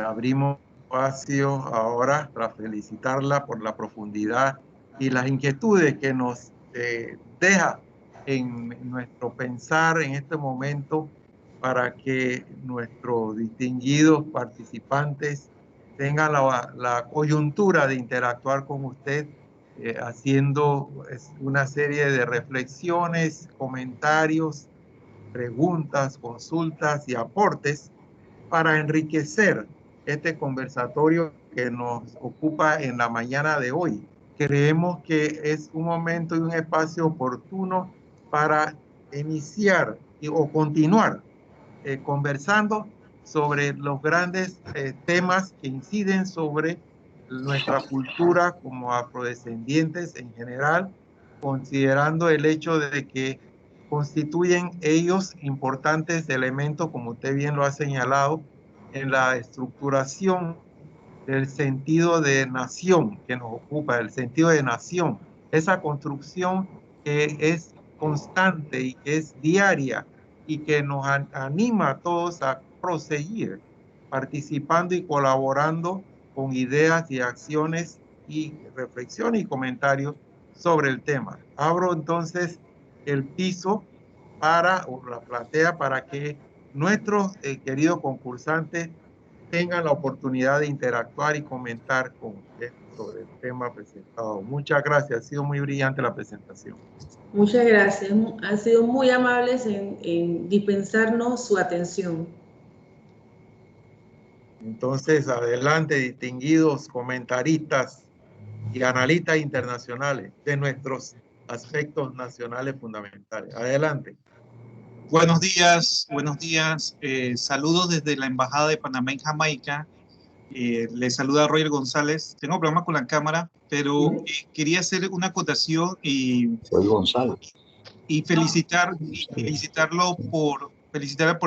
Abrimos espacio ahora para felicitarla por la profundidad y las inquietudes que nos deja en nuestro pensar en este momento, para que nuestros distinguidos participantes tengan la coyuntura de interactuar con usted, haciendo una serie de reflexiones, comentarios preguntas, consultas y aportes para enriquecer este conversatorio que nos ocupa en la mañana de hoy. Creemos que es un momento y un espacio oportuno para iniciar o continuar conversando sobre los grandes temas que inciden sobre nuestra cultura como afrodescendientes en general, considerando el hecho de que constituyen ellos importantes elementos, como usted bien lo ha señalado, en la estructuración del sentido de nación que nos ocupa, el sentido de nación, esa construcción que es constante y que es diaria y que nos anima a todos a proseguir participando y colaborando con ideas y acciones y reflexiones y comentarios sobre el tema. Abro entonces el piso o la platea para que nuestros queridos concursantes tengan la oportunidad de interactuar y comentar con usted sobre el tema presentado. Muchas gracias, ha sido muy brillante la presentación. Muchas gracias, han sido muy amables en dispensarnos su atención. Entonces, adelante, distinguidos comentaristas y analistas internacionales de nuestros aspectos nacionales fundamentales. Adelante. Buenos días, buenos días. Saludos desde la Embajada de Panamá en Jamaica. Les saluda Roger González. Tengo problemas con la cámara, pero quería hacer una acotación y felicitarlo por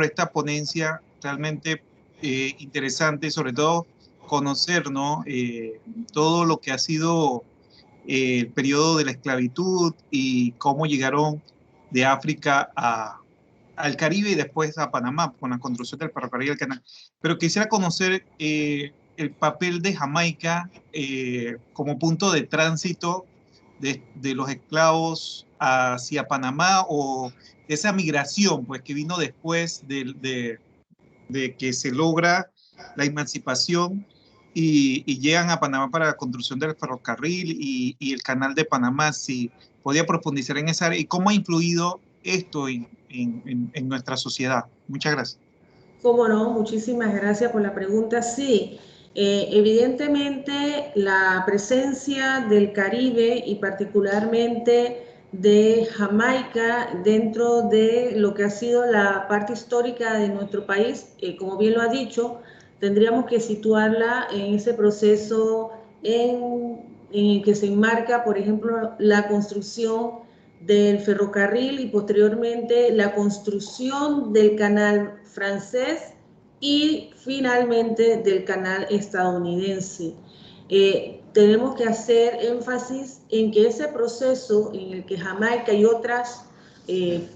esta ponencia realmente interesante, sobre todo conocer, ¿no? Todo lo que ha sido el periodo de la esclavitud y cómo llegaron de África al Caribe y después a Panamá con la construcción del ferrocarril del canal. Pero quisiera conocer el papel de Jamaica como punto de tránsito de los esclavos hacia Panamá, o esa migración pues, que vino después de que se logra la emancipación y llegan a Panamá para la construcción del ferrocarril y el canal de Panamá. Si podía profundizar en esa área y cómo ha influido esto en nuestra sociedad. Muchas gracias. Cómo no, muchísimas gracias por la pregunta. Sí, evidentemente la presencia del Caribe y particularmente de Jamaica dentro de lo que ha sido la parte histórica de nuestro país, como bien lo ha dicho, tendríamos que situarla en ese proceso en el que se enmarca, por ejemplo, la construcción del ferrocarril y posteriormente la construcción del canal francés y finalmente del canal estadounidense. Tenemos que hacer énfasis en que ese proceso en el que Jamaica y otras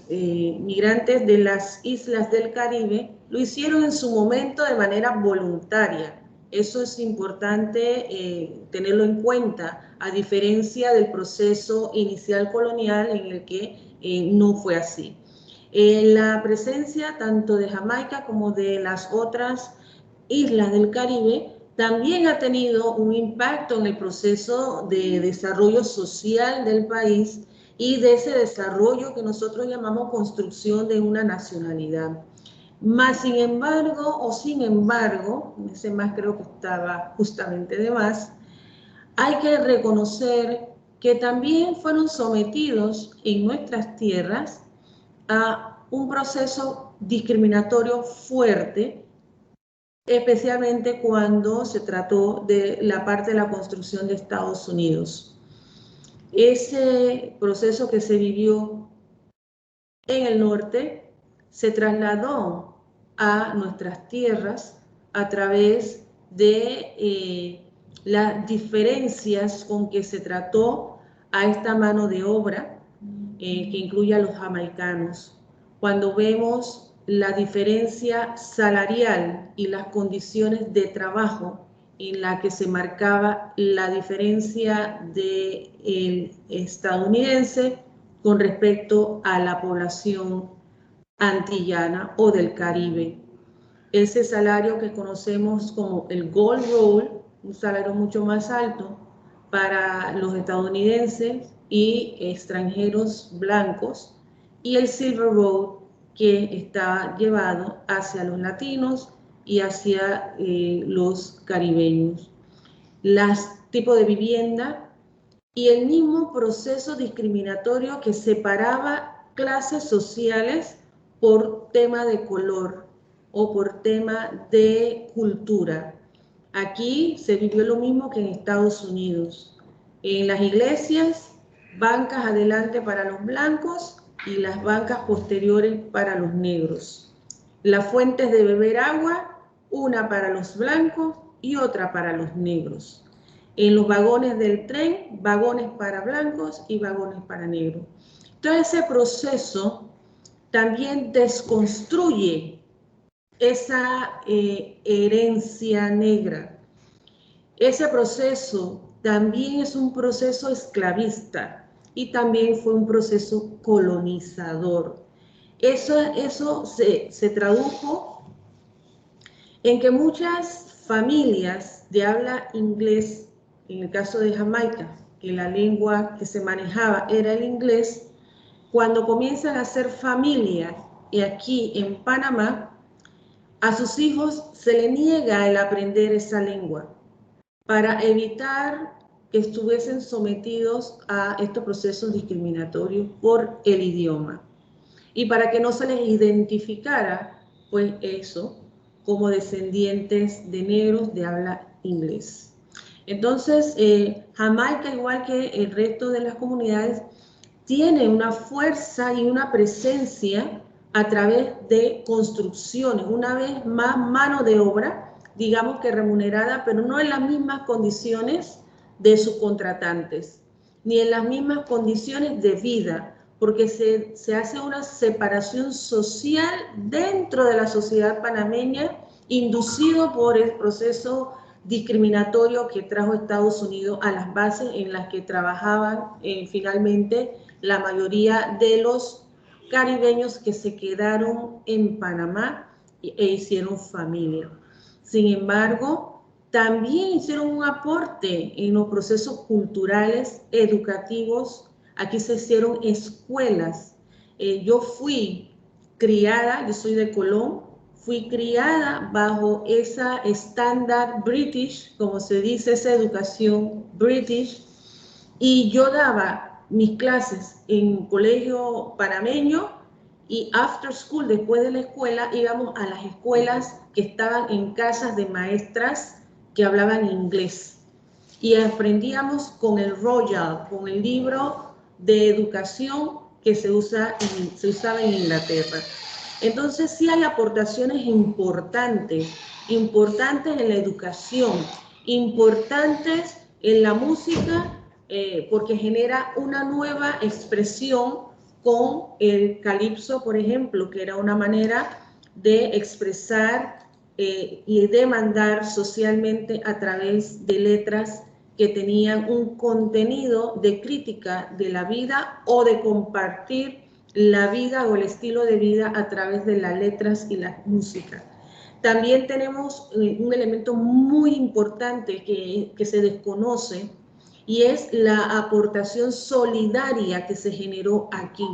migrantes de las islas del Caribe lo hicieron en su momento de manera voluntaria. Eso es importante tenerlo en cuenta, a diferencia del proceso inicial colonial en el que no fue así. La presencia tanto de Jamaica como de las otras islas del Caribe también ha tenido un impacto en el proceso de desarrollo social del país y de ese desarrollo que nosotros llamamos construcción de una nacionalidad. Más sin embargo, ese más creo que estaba justamente de más, hay que reconocer que también fueron sometidos en nuestras tierras a un proceso discriminatorio fuerte, especialmente cuando se trató de la parte de la construcción de Estados Unidos. Ese proceso que se vivió en el norte se trasladó a nuestras tierras a través de las diferencias con que se trató a esta mano de obra que incluye a los jamaicanos. Cuando vemos la diferencia salarial y las condiciones de trabajo en la que se marcaba la diferencia del estadounidense con respecto a la población antillana o del Caribe. Ese salario que conocemos como el Gold Roll, un salario mucho más alto para los estadounidenses y extranjeros blancos, y el Silver Roll que estaba llevado hacia los latinos y hacia los caribeños. Los tipos de vivienda y el mismo proceso discriminatorio que separaba clases sociales por tema de color o por tema de cultura. Aquí se vivió lo mismo que en Estados Unidos. En las iglesias, bancas adelante para los blancos y las bancas posteriores para los negros. Las fuentes de beber agua, una para los blancos y otra para los negros. En los vagones del tren, vagones para blancos y vagones para negros. Todo ese proceso también desconstruye esa herencia negra. Ese proceso también es un proceso esclavista y también fue un proceso colonizador. Eso se tradujo en que muchas familias de habla inglés, en el caso de Jamaica, que la lengua que se manejaba era el inglés, cuando comienzan a hacer familia y aquí en Panamá, a sus hijos se le niega el aprender esa lengua para evitar que estuviesen sometidos a estos procesos discriminatorios por el idioma y para que no se les identificara, pues eso, como descendientes de negros de habla inglés. Entonces, Jamaica, igual que el resto de las comunidades, tiene una fuerza y una presencia a través de construcciones, una vez más mano de obra, digamos que remunerada, pero no en las mismas condiciones de sus contratantes, ni en las mismas condiciones de vida, porque se hace una separación social dentro de la sociedad panameña, inducido por el proceso discriminatorio que trajo Estados Unidos a las bases en las que trabajaban finalmente la mayoría de los caribeños que se quedaron en Panamá e hicieron familia. Sin embargo, también hicieron un aporte en los procesos culturales, educativos. Aquí se hicieron escuelas. Yo fui criada, yo soy de Colón, fui criada bajo esa estándar British, como se dice, esa educación British, y yo daba mis clases en colegio panameño y after school, después de la escuela, íbamos a las escuelas que estaban en casas de maestras que hablaban inglés y aprendíamos con el Royal, con el libro de educación que se usaba en Inglaterra. Entonces sí hay aportaciones importantes en la educación, importantes en la música, porque genera una nueva expresión con el calipso, por ejemplo, que era una manera de expresar y demandar socialmente a través de letras que tenían un contenido de crítica de la vida o de compartir la vida o el estilo de vida a través de las letras y la música. También tenemos un elemento muy importante que se desconoce y es la aportación solidaria que se generó aquí.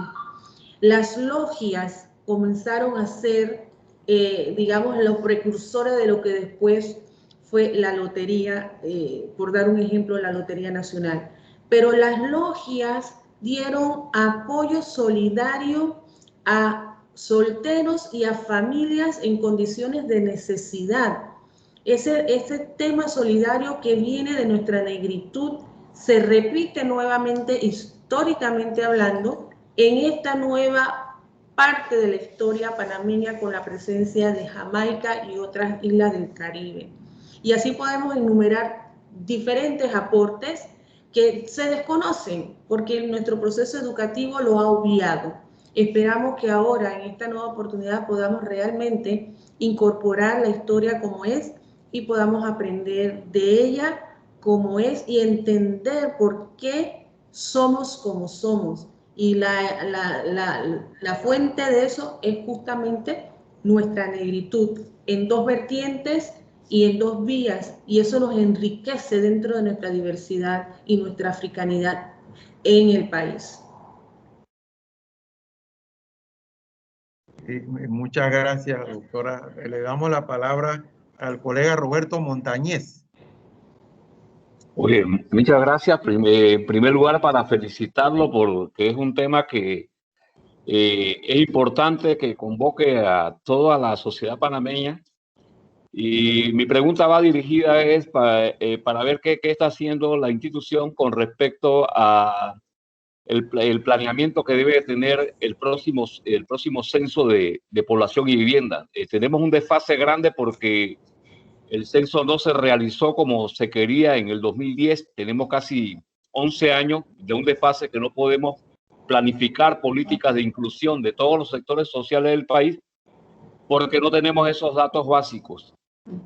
Las logias comenzaron a ser, digamos, los precursores de lo que después fue la lotería, por dar un ejemplo, la Lotería Nacional. Pero las logias dieron apoyo solidario a solteros y a familias en condiciones de necesidad. Ese tema solidario que viene de nuestra negritud se repite nuevamente, históricamente hablando, en esta nueva parte de la historia panameña con la presencia de Jamaica y otras islas del Caribe. Y así podemos enumerar diferentes aportes que se desconocen porque nuestro proceso educativo lo ha obviado. Esperamos que ahora, en esta nueva oportunidad, podamos realmente incorporar la historia como es y podamos aprender de ella como es y entender por qué somos como somos. Y la fuente de eso es justamente nuestra negritud en dos vertientes y en dos vías, y eso nos enriquece dentro de nuestra diversidad y nuestra africanidad en el país. Muchas gracias, doctora. Le damos la palabra al colega Roberto Montañez. Oye, muchas gracias. En primer lugar, para felicitarlo porque es un tema que es importante que convoque a toda la sociedad panameña. Y mi pregunta va dirigida para ver qué está haciendo la institución con respecto a el planeamiento que debe tener el próximo censo de población y vivienda. Tenemos un desfase grande porque el censo no se realizó como se quería en el 2010. Tenemos casi 11 años de un desfase que no podemos planificar políticas de inclusión de todos los sectores sociales del país porque no tenemos esos datos básicos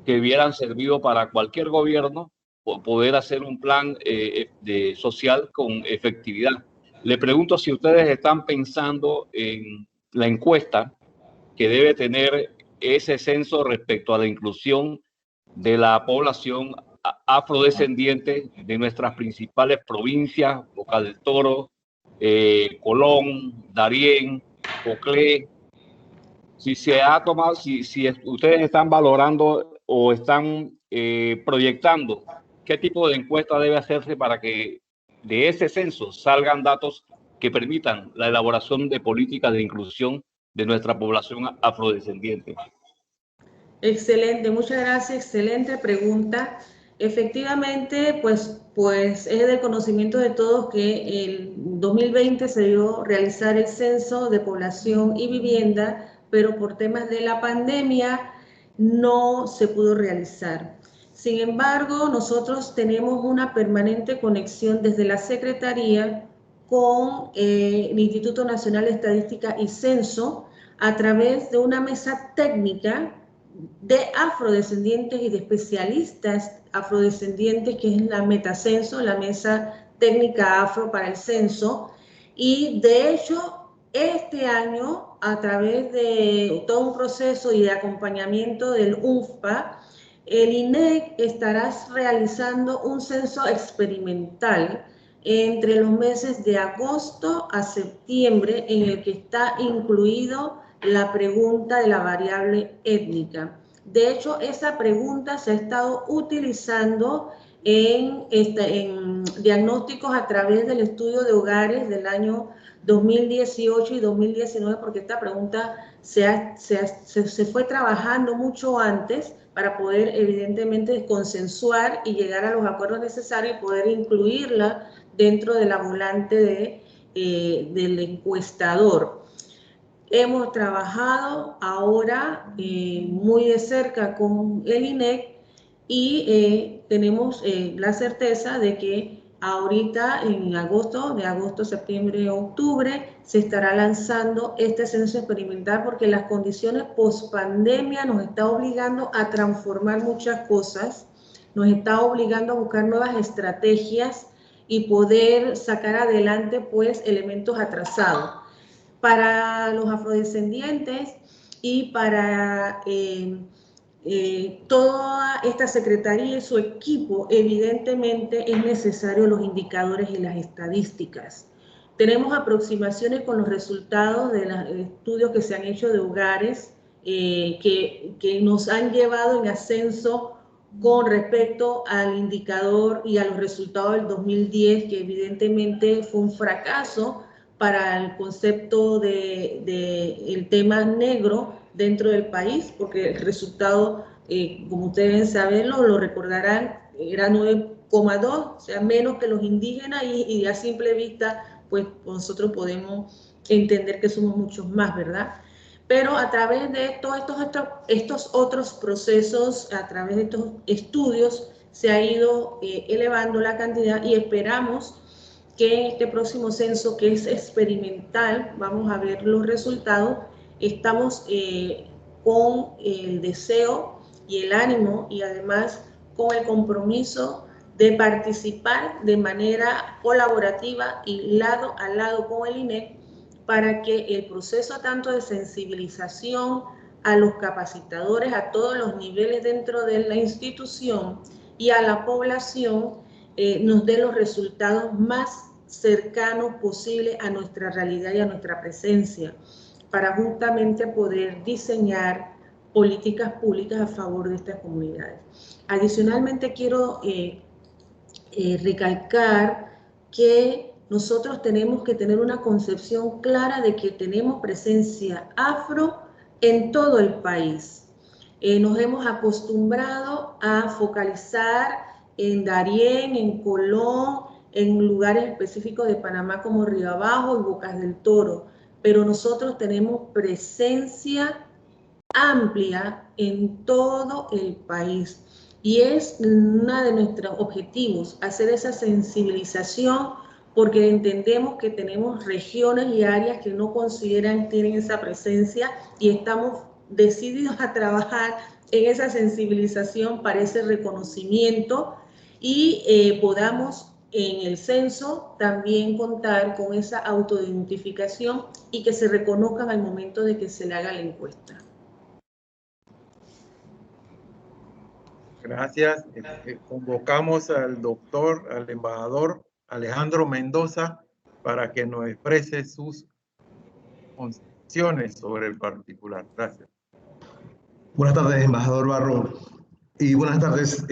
que hubieran servido para cualquier gobierno poder hacer un plan social con efectividad. Le pregunto si ustedes están pensando en la encuesta que debe tener ese censo respecto a la inclusión de la población afrodescendiente de nuestras principales provincias, Boca del Toro, Colón, Darién, Coclé. Si se ha tomado, si ustedes están valorando o están proyectando qué tipo de encuesta debe hacerse para que de ese censo salgan datos que permitan la elaboración de políticas de inclusión de nuestra población afrodescendiente. Excelente, muchas gracias, excelente pregunta. Efectivamente, pues es de conocimiento de todos que el 2020 se dio realizar el censo de población y vivienda, pero por temas de la pandemia no se pudo realizar. Sin embargo, nosotros tenemos una permanente conexión desde la Secretaría con el Instituto Nacional de Estadística y Censo a través de una mesa técnica de afrodescendientes y de especialistas afrodescendientes, que es la Metacenso, la Mesa Técnica Afro para el Censo. Y de hecho, este año, a través de todo un proceso y de acompañamiento del UNFPA, el INEC estará realizando un censo experimental entre los meses de agosto a septiembre, en el que está incluido la pregunta de la variable étnica. De hecho, esa pregunta se ha estado utilizando en diagnósticos a través del estudio de hogares del año 2018 y 2019, porque esta pregunta se fue trabajando mucho antes para poder evidentemente consensuar y llegar a los acuerdos necesarios y poder incluirla dentro de la volante del encuestador. Hemos trabajado ahora muy de cerca con el INEC y tenemos la certeza de que ahorita en agosto, de agosto, septiembre, octubre, se estará lanzando este censo experimental porque las condiciones post-pandemia nos está obligando a transformar muchas cosas, nos está obligando a buscar nuevas estrategias y poder sacar adelante pues elementos atrasados. Para los afrodescendientes y para toda esta secretaría y su equipo, evidentemente es necesario los indicadores y las estadísticas. Tenemos aproximaciones con los resultados de los estudios que se han hecho de hogares que nos han llevado en ascenso con respecto al indicador y a los resultados del 2010, que evidentemente fue un fracaso para el concepto el tema negro dentro del país, porque el resultado, como ustedes deben saberlo, lo recordarán, era 9,2, o sea, menos que los indígenas, y a simple vista, pues nosotros podemos entender que somos muchos más, ¿verdad? Pero a través de todos estos otros procesos, a través de estos estudios, se ha ido elevando la cantidad y esperamos que en este próximo censo, que es experimental, vamos a ver los resultados. Estamos con el deseo y el ánimo y además con el compromiso de participar de manera colaborativa y lado a lado con el INEC para que el proceso tanto de sensibilización a los capacitadores a todos los niveles dentro de la institución y a la población nos dé los resultados más cercanos posibles a nuestra realidad y a nuestra presencia. para justamente poder diseñar políticas públicas a favor de estas comunidades. Adicionalmente, quiero recalcar que nosotros tenemos que tener una concepción clara de que tenemos presencia afro en todo el país. Nos hemos acostumbrado a focalizar en Darién, en Colón, en lugares específicos de Panamá como Río Abajo y Bocas del Toro, pero nosotros tenemos presencia amplia en todo el país. Y es uno de nuestros objetivos, hacer esa sensibilización, porque entendemos que tenemos regiones y áreas que no consideran, tienen esa presencia, y estamos decididos a trabajar en esa sensibilización para ese reconocimiento y podamos en el censo también contar con esa autoidentificación y que se reconozcan al momento de que se le haga la encuesta. Gracias. Convocamos al doctor, al embajador Alejandro Mendoza para que nos exprese sus concepciones sobre el particular. Gracias. Buenas tardes, embajador Barro. Y buenas tardes,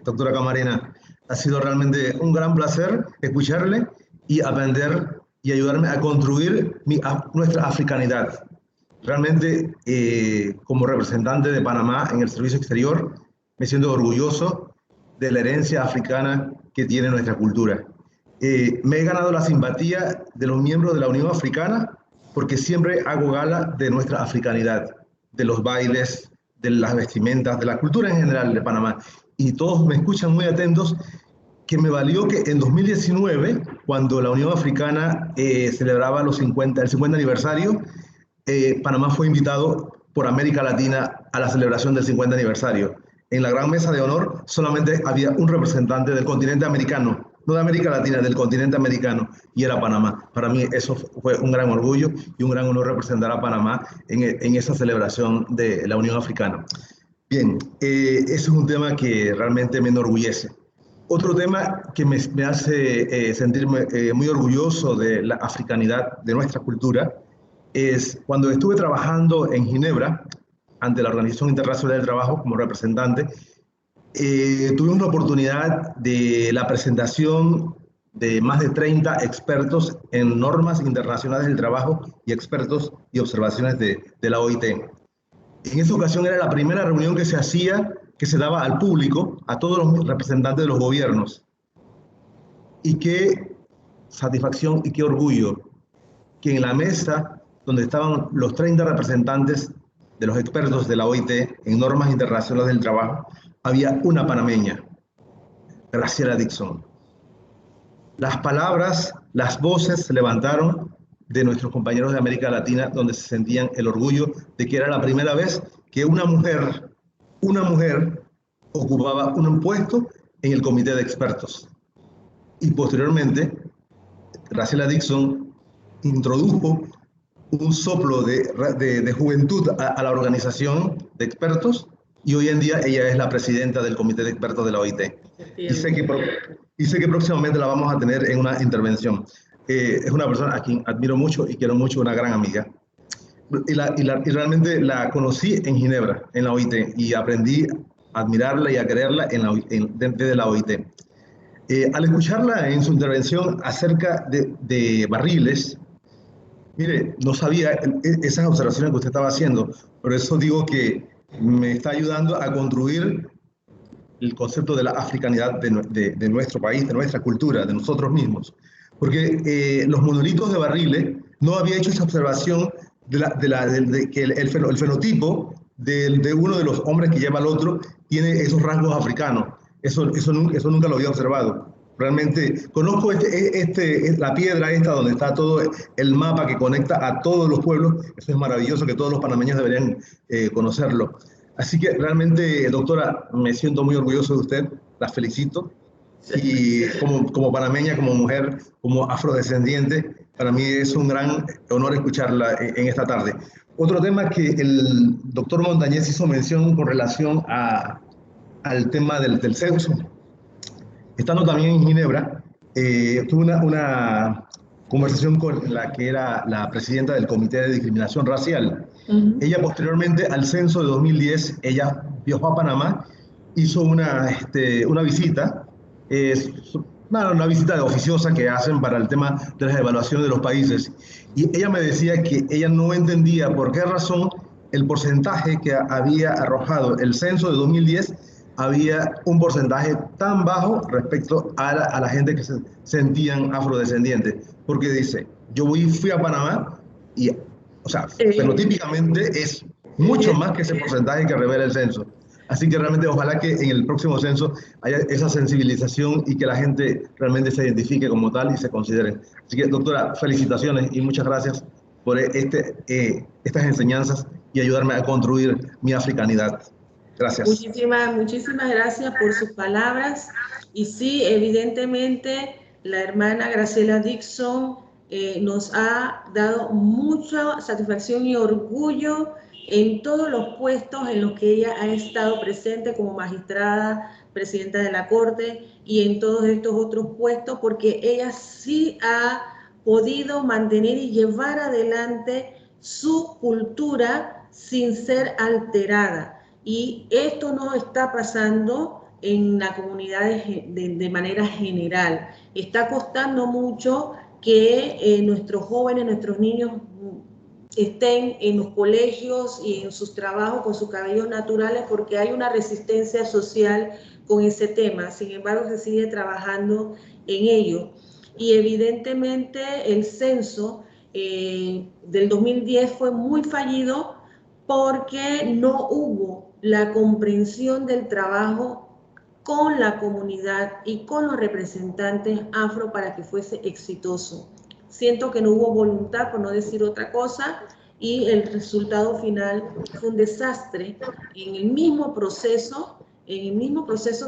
doctora Camarena. Ha sido realmente un gran placer escucharle y aprender y ayudarme a construir nuestra africanidad. Realmente, como representante de Panamá en el servicio exterior, me siento orgulloso de la herencia africana que tiene nuestra cultura. Me he ganado la simpatía de los miembros de la Unión Africana porque siempre hago gala de nuestra africanidad, de los bailes, de las vestimentas, de la cultura en general de Panamá. Y todos me escuchan muy atentos, que me valió que en 2019, cuando la Unión Africana celebraba el 50 aniversario, Panamá fue invitado por América Latina a la celebración del 50 aniversario. En la gran mesa de honor solamente había un representante del continente americano, no de América Latina, del continente americano, y era Panamá. Para mí eso fue un gran orgullo y un gran honor representar a Panamá en esa celebración de la Unión Africana. Bien, ese es un tema que realmente me enorgullece. Otro tema que me hace sentirme muy orgulloso de la africanidad de nuestra cultura es cuando estuve trabajando en Ginebra ante la Organización Internacional del Trabajo como representante. Tuvimos la oportunidad de la presentación de más de 30 expertos en normas internacionales del trabajo y expertos y observaciones de la OIT. En esa ocasión era la primera reunión que se hacía, que se daba al público, a todos los representantes de los gobiernos. Y qué satisfacción y qué orgullo que en la mesa donde estaban los 30 representantes de los expertos de la OIT en normas internacionales del trabajo, había una panameña, Graciela Dixon. Las palabras, las voces se levantaron de nuestros compañeros de América Latina, donde se sentían el orgullo de que era la primera vez que una mujer ocupaba un puesto en el comité de expertos. Y posteriormente, Graciela Dixon introdujo un soplo de juventud a la organización de expertos, y hoy en día ella es la presidenta del comité de expertos de la OIT. Y sé que próximamente la vamos a tener en una intervención. Es una persona a quien admiro mucho y quiero mucho, una gran amiga. Y realmente la conocí en Ginebra, en la OIT, y aprendí a admirarla y a quererla desde la OIT. Al escucharla en su intervención acerca de barriles, mire, no sabía esas observaciones que usted estaba haciendo, por eso digo que me está ayudando a construir el concepto de la africanidad de nuestro país, de nuestra cultura, de nosotros mismos. Porque los monolitos de barriles, no había hecho esa observación de que el fenotipo de uno de los hombres que lleva al otro tiene esos rasgos africanos. Eso nunca lo había observado. Realmente conozco la piedra esta donde está todo el mapa que conecta a todos los pueblos. Eso es maravilloso, que todos los panameños deberían conocerlo. Así que realmente, doctora, me siento muy orgulloso de usted, la felicito. Y como panameña, como mujer, como afrodescendiente, para mí es un gran honor escucharla en esta tarde. Otro tema que el doctor Montañez hizo mención con relación al tema del sexo. Estando también en Ginebra, tuve una conversación con la que era la presidenta del Comité de Discriminación Racial. Ella posteriormente al censo de 2010, ella viajó a Panamá, hizo una visita, una visita oficiosa que hacen para el tema de las evaluaciones de los países. Y ella me decía que ella no entendía por qué razón el porcentaje que había arrojado el censo de 2010 había un porcentaje tan bajo respecto a la gente que se sentían afrodescendientes. Porque dice, fui a Panamá y, o sea, fenotípicamente es mucho más que ese porcentaje que revela el censo. Así que realmente ojalá que en el próximo censo haya esa sensibilización y que la gente realmente se identifique como tal y se considere. Así que, doctora, felicitaciones y muchas gracias por estas enseñanzas y ayudarme a construir mi africanidad. Gracias. Muchísimas gracias por sus palabras. Y sí, evidentemente, la hermana Graciela Dixon nos ha dado mucha satisfacción y orgullo en todos los puestos en los que ella ha estado presente como magistrada, presidenta de la Corte y en todos estos otros puestos, porque ella sí ha podido mantener y llevar adelante su cultura sin ser alterada. Y esto no está pasando en la comunidad de manera general. Está costando mucho que nuestros jóvenes, nuestros niños estén en los colegios y en sus trabajos con sus cabellos naturales porque hay una resistencia social con ese tema. Sin embargo, se sigue trabajando en ello. Y evidentemente el censo del 2010 fue muy fallido porque no hubo la comprensión del trabajo con la comunidad y con los representantes afro para que fuese exitoso. Siento que no hubo voluntad, por no decir otra cosa, y el resultado final fue un desastre en el mismo proceso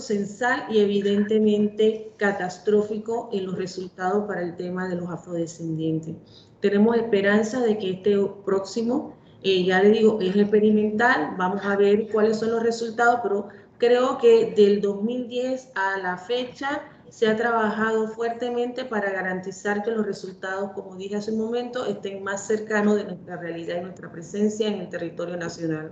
censal y evidentemente catastrófico en los resultados para el tema de los afrodescendientes. Tenemos esperanza de que este próximo, ya le digo, es experimental, vamos a ver cuáles son los resultados, pero creo que del 2010 a la fecha se ha trabajado fuertemente para garantizar que los resultados, como dije hace un momento, estén más cercanos de nuestra realidad y nuestra presencia en el territorio nacional.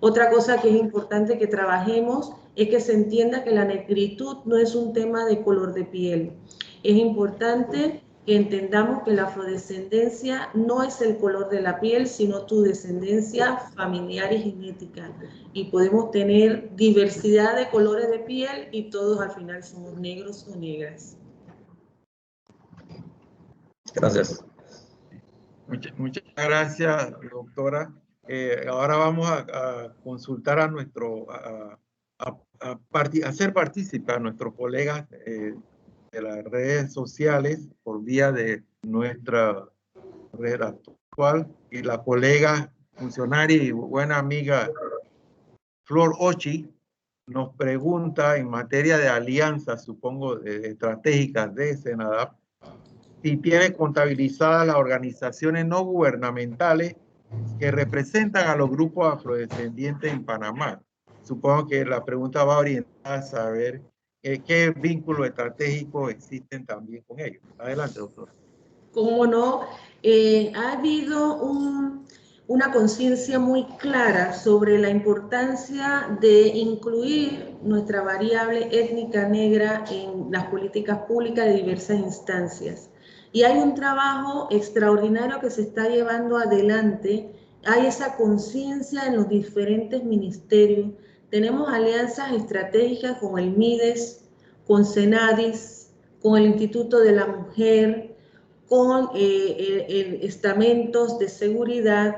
Otra cosa que es importante que trabajemos es que se entienda que la negritud no es un tema de color de piel. Es importante que entendamos que la afrodescendencia no es el color de la piel, sino tu descendencia familiar y genética. Y podemos tener diversidad de colores de piel y todos al final somos negros o negras. Gracias. Muchas gracias, doctora. Ahora vamos a consultar a hacer partícipe a nuestros colegas de las redes sociales por vía de nuestra red actual, y la colega funcionaria y buena amiga Flor Ochi nos pregunta en materia de alianzas, supongo, estratégicas de Senadap, si tiene contabilizadas las organizaciones no gubernamentales que representan a los grupos afrodescendientes en Panamá. Supongo que la pregunta va orientada a saber qué vínculos estratégicos existen también con ellos. Adelante, doctor. Cómo no, ha habido una conciencia muy clara sobre la importancia de incluir nuestra variable étnica negra en las políticas públicas de diversas instancias. Y hay un trabajo extraordinario que se está llevando adelante. Hay esa conciencia en los diferentes ministerios. Tenemos alianzas estratégicas con el MIDES, con Senadis, con el Instituto de la Mujer, con estamentos de seguridad,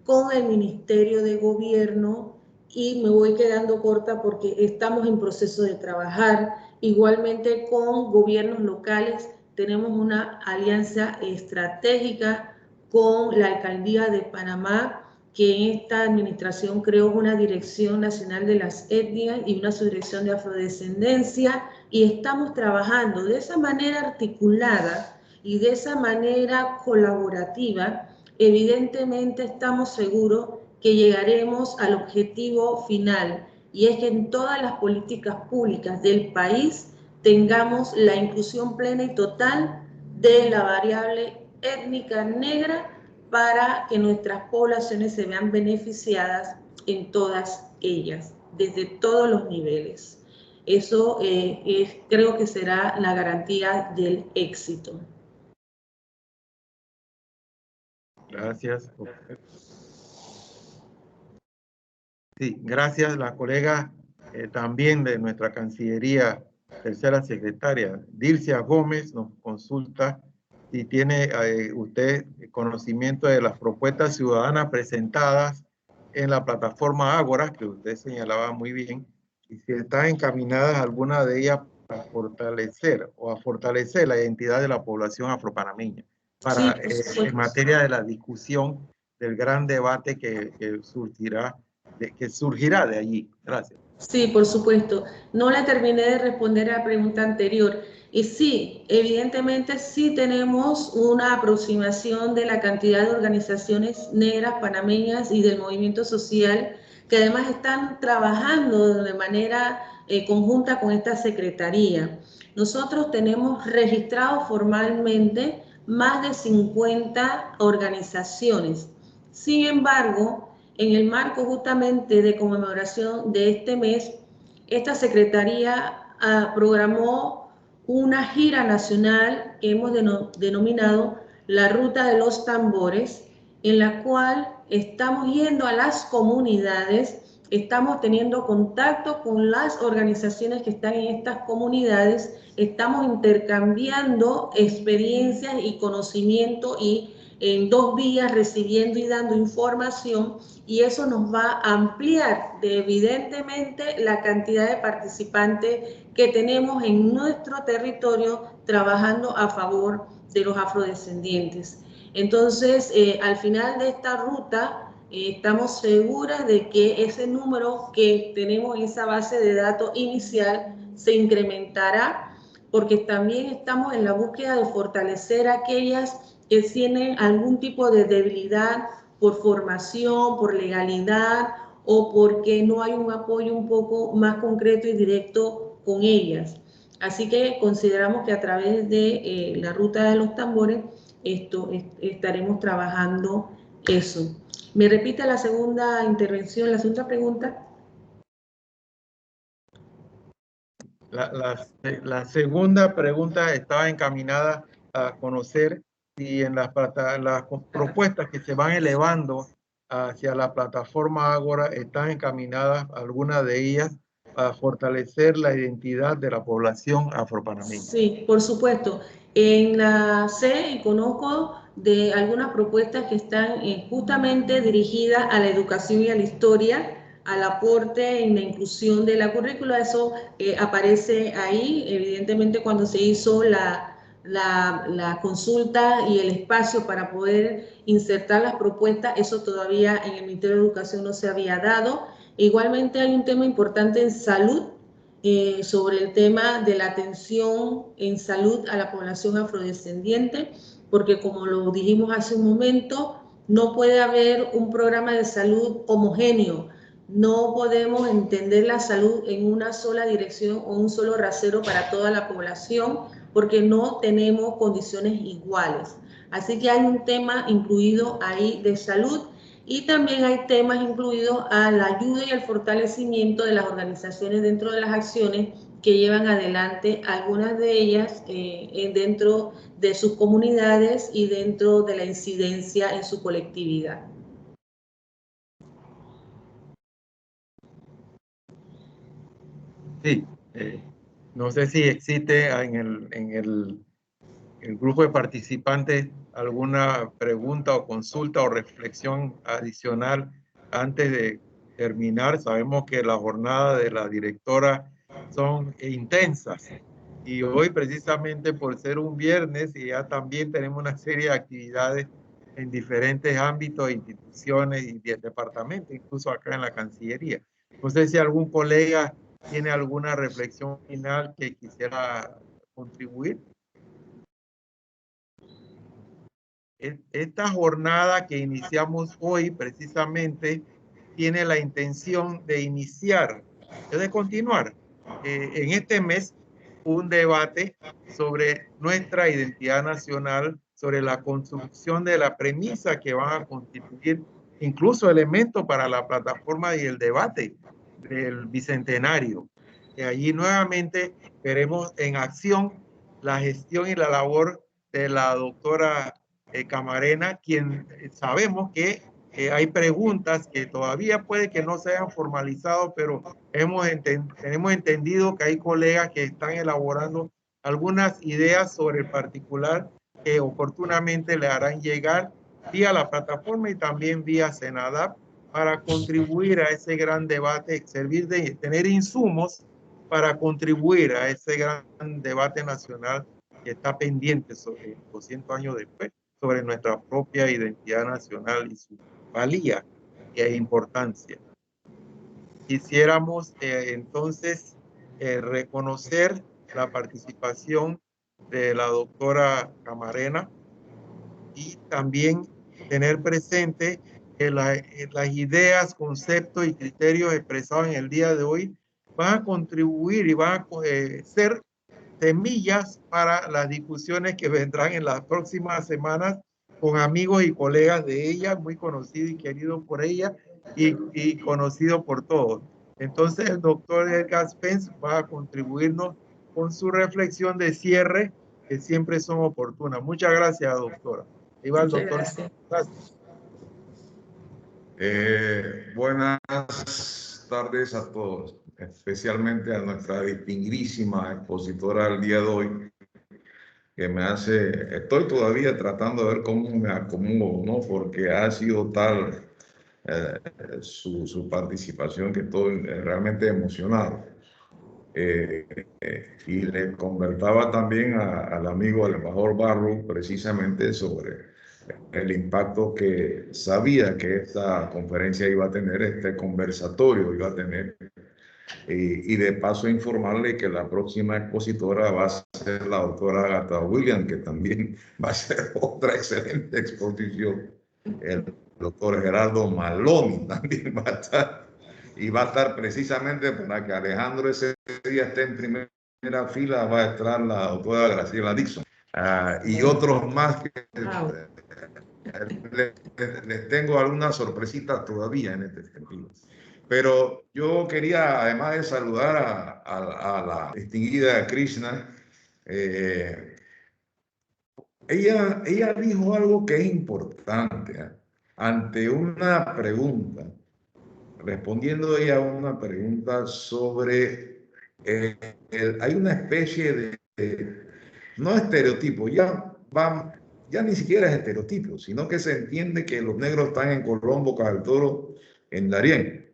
con el Ministerio de Gobierno, y me voy quedando corta porque estamos en proceso de trabajar. Igualmente con gobiernos locales tenemos una alianza estratégica con la Alcaldía de Panamá, que en esta administración creó una Dirección Nacional de las Etnias y una Subdirección de Afrodescendencia, y estamos trabajando de esa manera articulada y de esa manera colaborativa. Evidentemente estamos seguros que llegaremos al objetivo final, y es que en todas las políticas públicas del país tengamos la inclusión plena y total de la variable étnica negra para que nuestras poblaciones se vean beneficiadas en todas ellas, desde todos los niveles. Eso creo que será la garantía del éxito. Gracias. Sí, gracias. La colega también de nuestra Cancillería, tercera secretaria, Dilcia Gómez, nos consulta si tiene usted conocimiento de las propuestas ciudadanas presentadas en la plataforma Ágora, que usted señalaba muy bien, y si están encaminadas alguna de ellas para fortalecer la identidad de la población afropanameña, para, en materia de la discusión del gran debate que surgirá de allí. Gracias. Sí, por supuesto. No le terminé de responder a la pregunta anterior. Y sí, evidentemente sí tenemos una aproximación de la cantidad de organizaciones negras panameñas y del movimiento social que además están trabajando de manera conjunta con esta secretaría. Nosotros tenemos registrado formalmente más de 50 organizaciones. Sin embargo, en el marco justamente de conmemoración de este mes, esta secretaría programó una gira nacional que hemos denominado la Ruta de los Tambores, en la cual estamos yendo a las comunidades, estamos teniendo contacto con las organizaciones que están en estas comunidades, estamos intercambiando experiencias y conocimiento y en 2 días recibiendo y dando información, y eso nos va a ampliar evidentemente la cantidad de participantes que tenemos en nuestro territorio trabajando a favor de los afrodescendientes. Entonces, al final de esta ruta, estamos seguras de que ese número que tenemos en esa base de datos inicial se incrementará, porque también estamos en la búsqueda de fortalecer aquellas que tienen algún tipo de debilidad por formación, por legalidad o porque no hay un apoyo un poco más concreto y directo con ellas. Así que consideramos que a través de la Ruta de los Tambores estaremos trabajando eso. ¿Me repite la segunda intervención, la segunda pregunta? La segunda pregunta estaba encaminada a conocer si en las propuestas que se van elevando hacia la plataforma Ágora están encaminadas, algunas de ellas, a fortalecer la identidad de la población afropanameña. Sí, por supuesto. En la sé y conozco de algunas propuestas que están justamente dirigidas a la educación y a la historia, al aporte en la inclusión de la currícula. Eso aparece ahí, evidentemente cuando se hizo la consulta y el espacio para poder insertar las propuestas, eso todavía en el Ministerio de Educación no se había dado. Igualmente hay un tema importante en salud, sobre el tema de la atención en salud a la población afrodescendiente, porque como lo dijimos hace un momento, no puede haber un programa de salud homogéneo. No podemos entender la salud en una sola dirección o un solo rasero para toda la población, porque no tenemos condiciones iguales. Así que hay un tema incluido ahí de salud, y también hay temas incluidos a la ayuda y el fortalecimiento de las organizaciones dentro de las acciones que llevan adelante, algunas de ellas dentro de sus comunidades y dentro de la incidencia en su colectividad. Sí, no sé si existe en el grupo de participantes alguna pregunta o consulta o reflexión adicional antes de terminar. Sabemos que las jornadas de la directora son intensas y hoy precisamente por ser un viernes y ya también tenemos una serie de actividades en diferentes ámbitos, instituciones y departamentos, incluso acá en la Cancillería. No sé si algún colega tiene alguna reflexión final que quisiera contribuir. Esta jornada que iniciamos hoy precisamente tiene la intención de iniciar, de continuar en este mes un debate sobre nuestra identidad nacional, sobre la construcción de la premisa que van a constituir incluso elementos para la plataforma y el debate del Bicentenario. Y allí nuevamente veremos en acción la gestión y la labor de la doctora Camarena, quien sabemos que hay preguntas que todavía puede que no se hayan formalizado, pero tenemos entendido que hay colegas que están elaborando algunas ideas sobre el particular que oportunamente le harán llegar vía la plataforma y también vía Senadap para contribuir a ese gran debate, servir de tener insumos para contribuir a ese gran debate nacional que está pendiente sobre 200 años después, sobre nuestra propia identidad nacional y su valía e importancia. Quisiéramos entonces reconocer la participación de la doctora Camarena y también tener presente que las ideas, conceptos y criterios expresados en el día de hoy van a contribuir y van a ser semillas para las discusiones que vendrán en las próximas semanas con amigos y colegas de ella, muy conocido y querido por ella y conocido por todos. Entonces el doctor Edgar Spence va a contribuirnos con su reflexión de cierre, que siempre son oportunas. Muchas gracias, doctora. Iba el doctor. Gracias. Gracias. Buenas tardes a todos, especialmente a nuestra distinguidísima expositora del día de hoy, que estoy todavía tratando de ver cómo me acomodo, ¿no? Porque ha sido tal su participación que estoy realmente emocionado. Y le conversaba también al amigo, al embajador Barrow, precisamente sobre el impacto que sabía que esta conferencia iba a tener, este conversatorio iba a tener. Y de paso informarle que la próxima expositora va a ser la doctora Agatha Williams, que también va a ser otra excelente exposición. El doctor Gerardo Maloni también va a estar. Y va a estar precisamente para que Alejandro ese día esté en primera fila, va a estar la doctora Graciela Dixon. Y otros más que les tengo algunas sorpresitas todavía en este sentido. Pero yo quería, además de saludar a la distinguida Krishna, ella dijo algo que es importante, ante una pregunta, respondiendo ella a una pregunta sobre, hay una especie de no estereotipo, ya ni siquiera es estereotipo, sino que se entiende que los negros están en Colón, Boca del Toro, en Darién.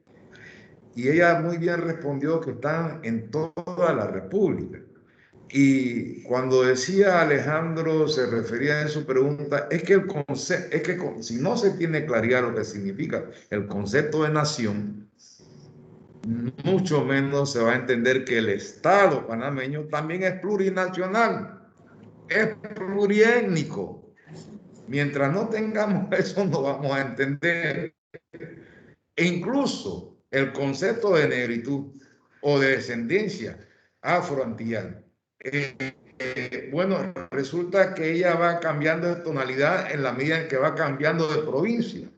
Y ella muy bien respondió que están en toda la República. Y cuando decía Alejandro, se refería en su pregunta, es que si no se tiene claridad lo que significa el concepto de nación, mucho menos se va a entender que el Estado panameño también es plurinacional, es pluriétnico. Mientras no tengamos eso, no vamos a entender. E incluso el concepto de negritud o de descendencia afroantillana. Bueno, resulta que ella va cambiando de tonalidad en la medida en que va cambiando de provincia.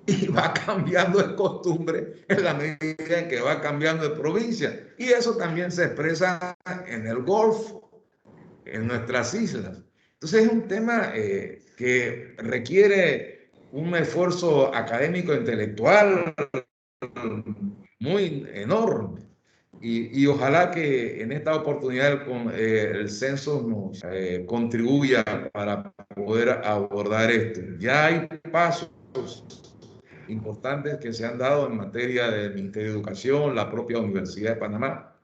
Y va cambiando de costumbre en la medida en que va cambiando de provincia. Y eso también se expresa en el Golfo, en nuestras islas. Entonces es un tema que requiere un esfuerzo académico intelectual muy enorme. Y ojalá que en esta oportunidad el censo nos contribuya para poder abordar esto. Ya hay pasos importantes que se han dado en materia del Ministerio de Educación, la propia Universidad de Panamá.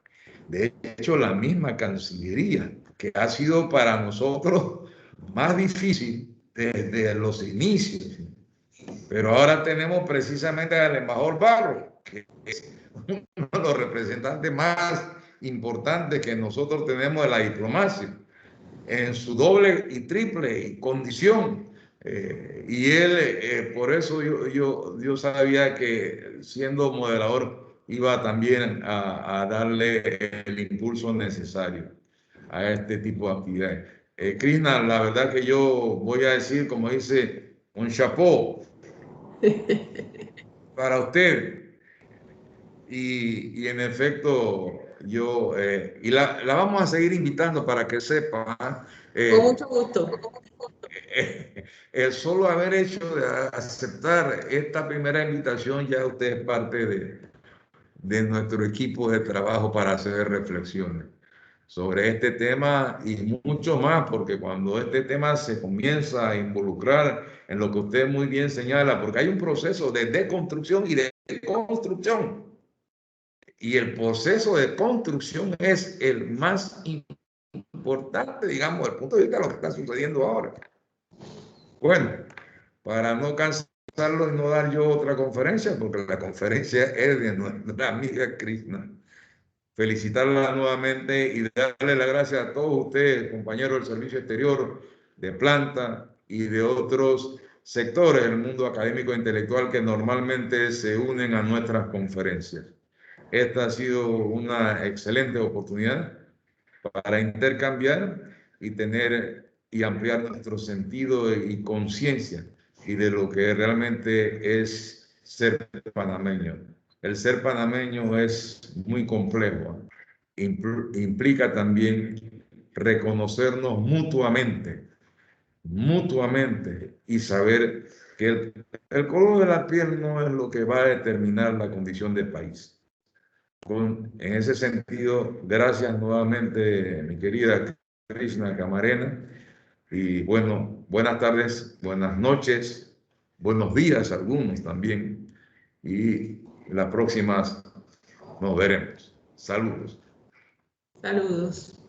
De hecho, la misma Cancillería, que ha sido para nosotros más difícil desde los inicios. Pero ahora tenemos precisamente al embajador Barrow, que es uno de los representantes más importantes que nosotros tenemos de la diplomacia, en su doble y triple condición. Y él, por eso yo sabía que siendo moderador iba también a darle el impulso necesario. a este tipo de actividades. Krishna, la verdad que yo voy a decir, como dice, un chapó para usted. Y en efecto, yo, y la vamos a seguir invitando para que sepa. Con mucho gusto. El solo haber hecho de aceptar esta primera invitación, ya usted es parte de nuestro equipo de trabajo para hacer reflexiones sobre este tema y mucho más, porque cuando este tema se comienza a involucrar en lo que usted muy bien señala, porque hay un proceso de deconstrucción y de construcción. Y el proceso de construcción es el más importante, digamos, desde el punto de vista de lo que está sucediendo ahora. Bueno, para no cansarlo y no dar yo otra conferencia, porque la conferencia es de nuestra amiga Krishna, felicitarla nuevamente y darle las gracias a todos ustedes, compañeros del Servicio Exterior, de planta y de otros sectores del mundo académico e intelectual que normalmente se unen a nuestras conferencias. Esta ha sido una excelente oportunidad para intercambiar y tener y ampliar nuestro sentido y conciencia y de lo que realmente es ser panameño. El ser panameño es muy complejo. Implica también reconocernos mutuamente y saber que el color de la piel no es lo que va a determinar la condición del país. En ese sentido, gracias nuevamente, mi querida Krishna Camarena. Y bueno, buenas tardes, buenas noches, buenos días algunos también. Y la próxima nos veremos. Saludos. Saludos.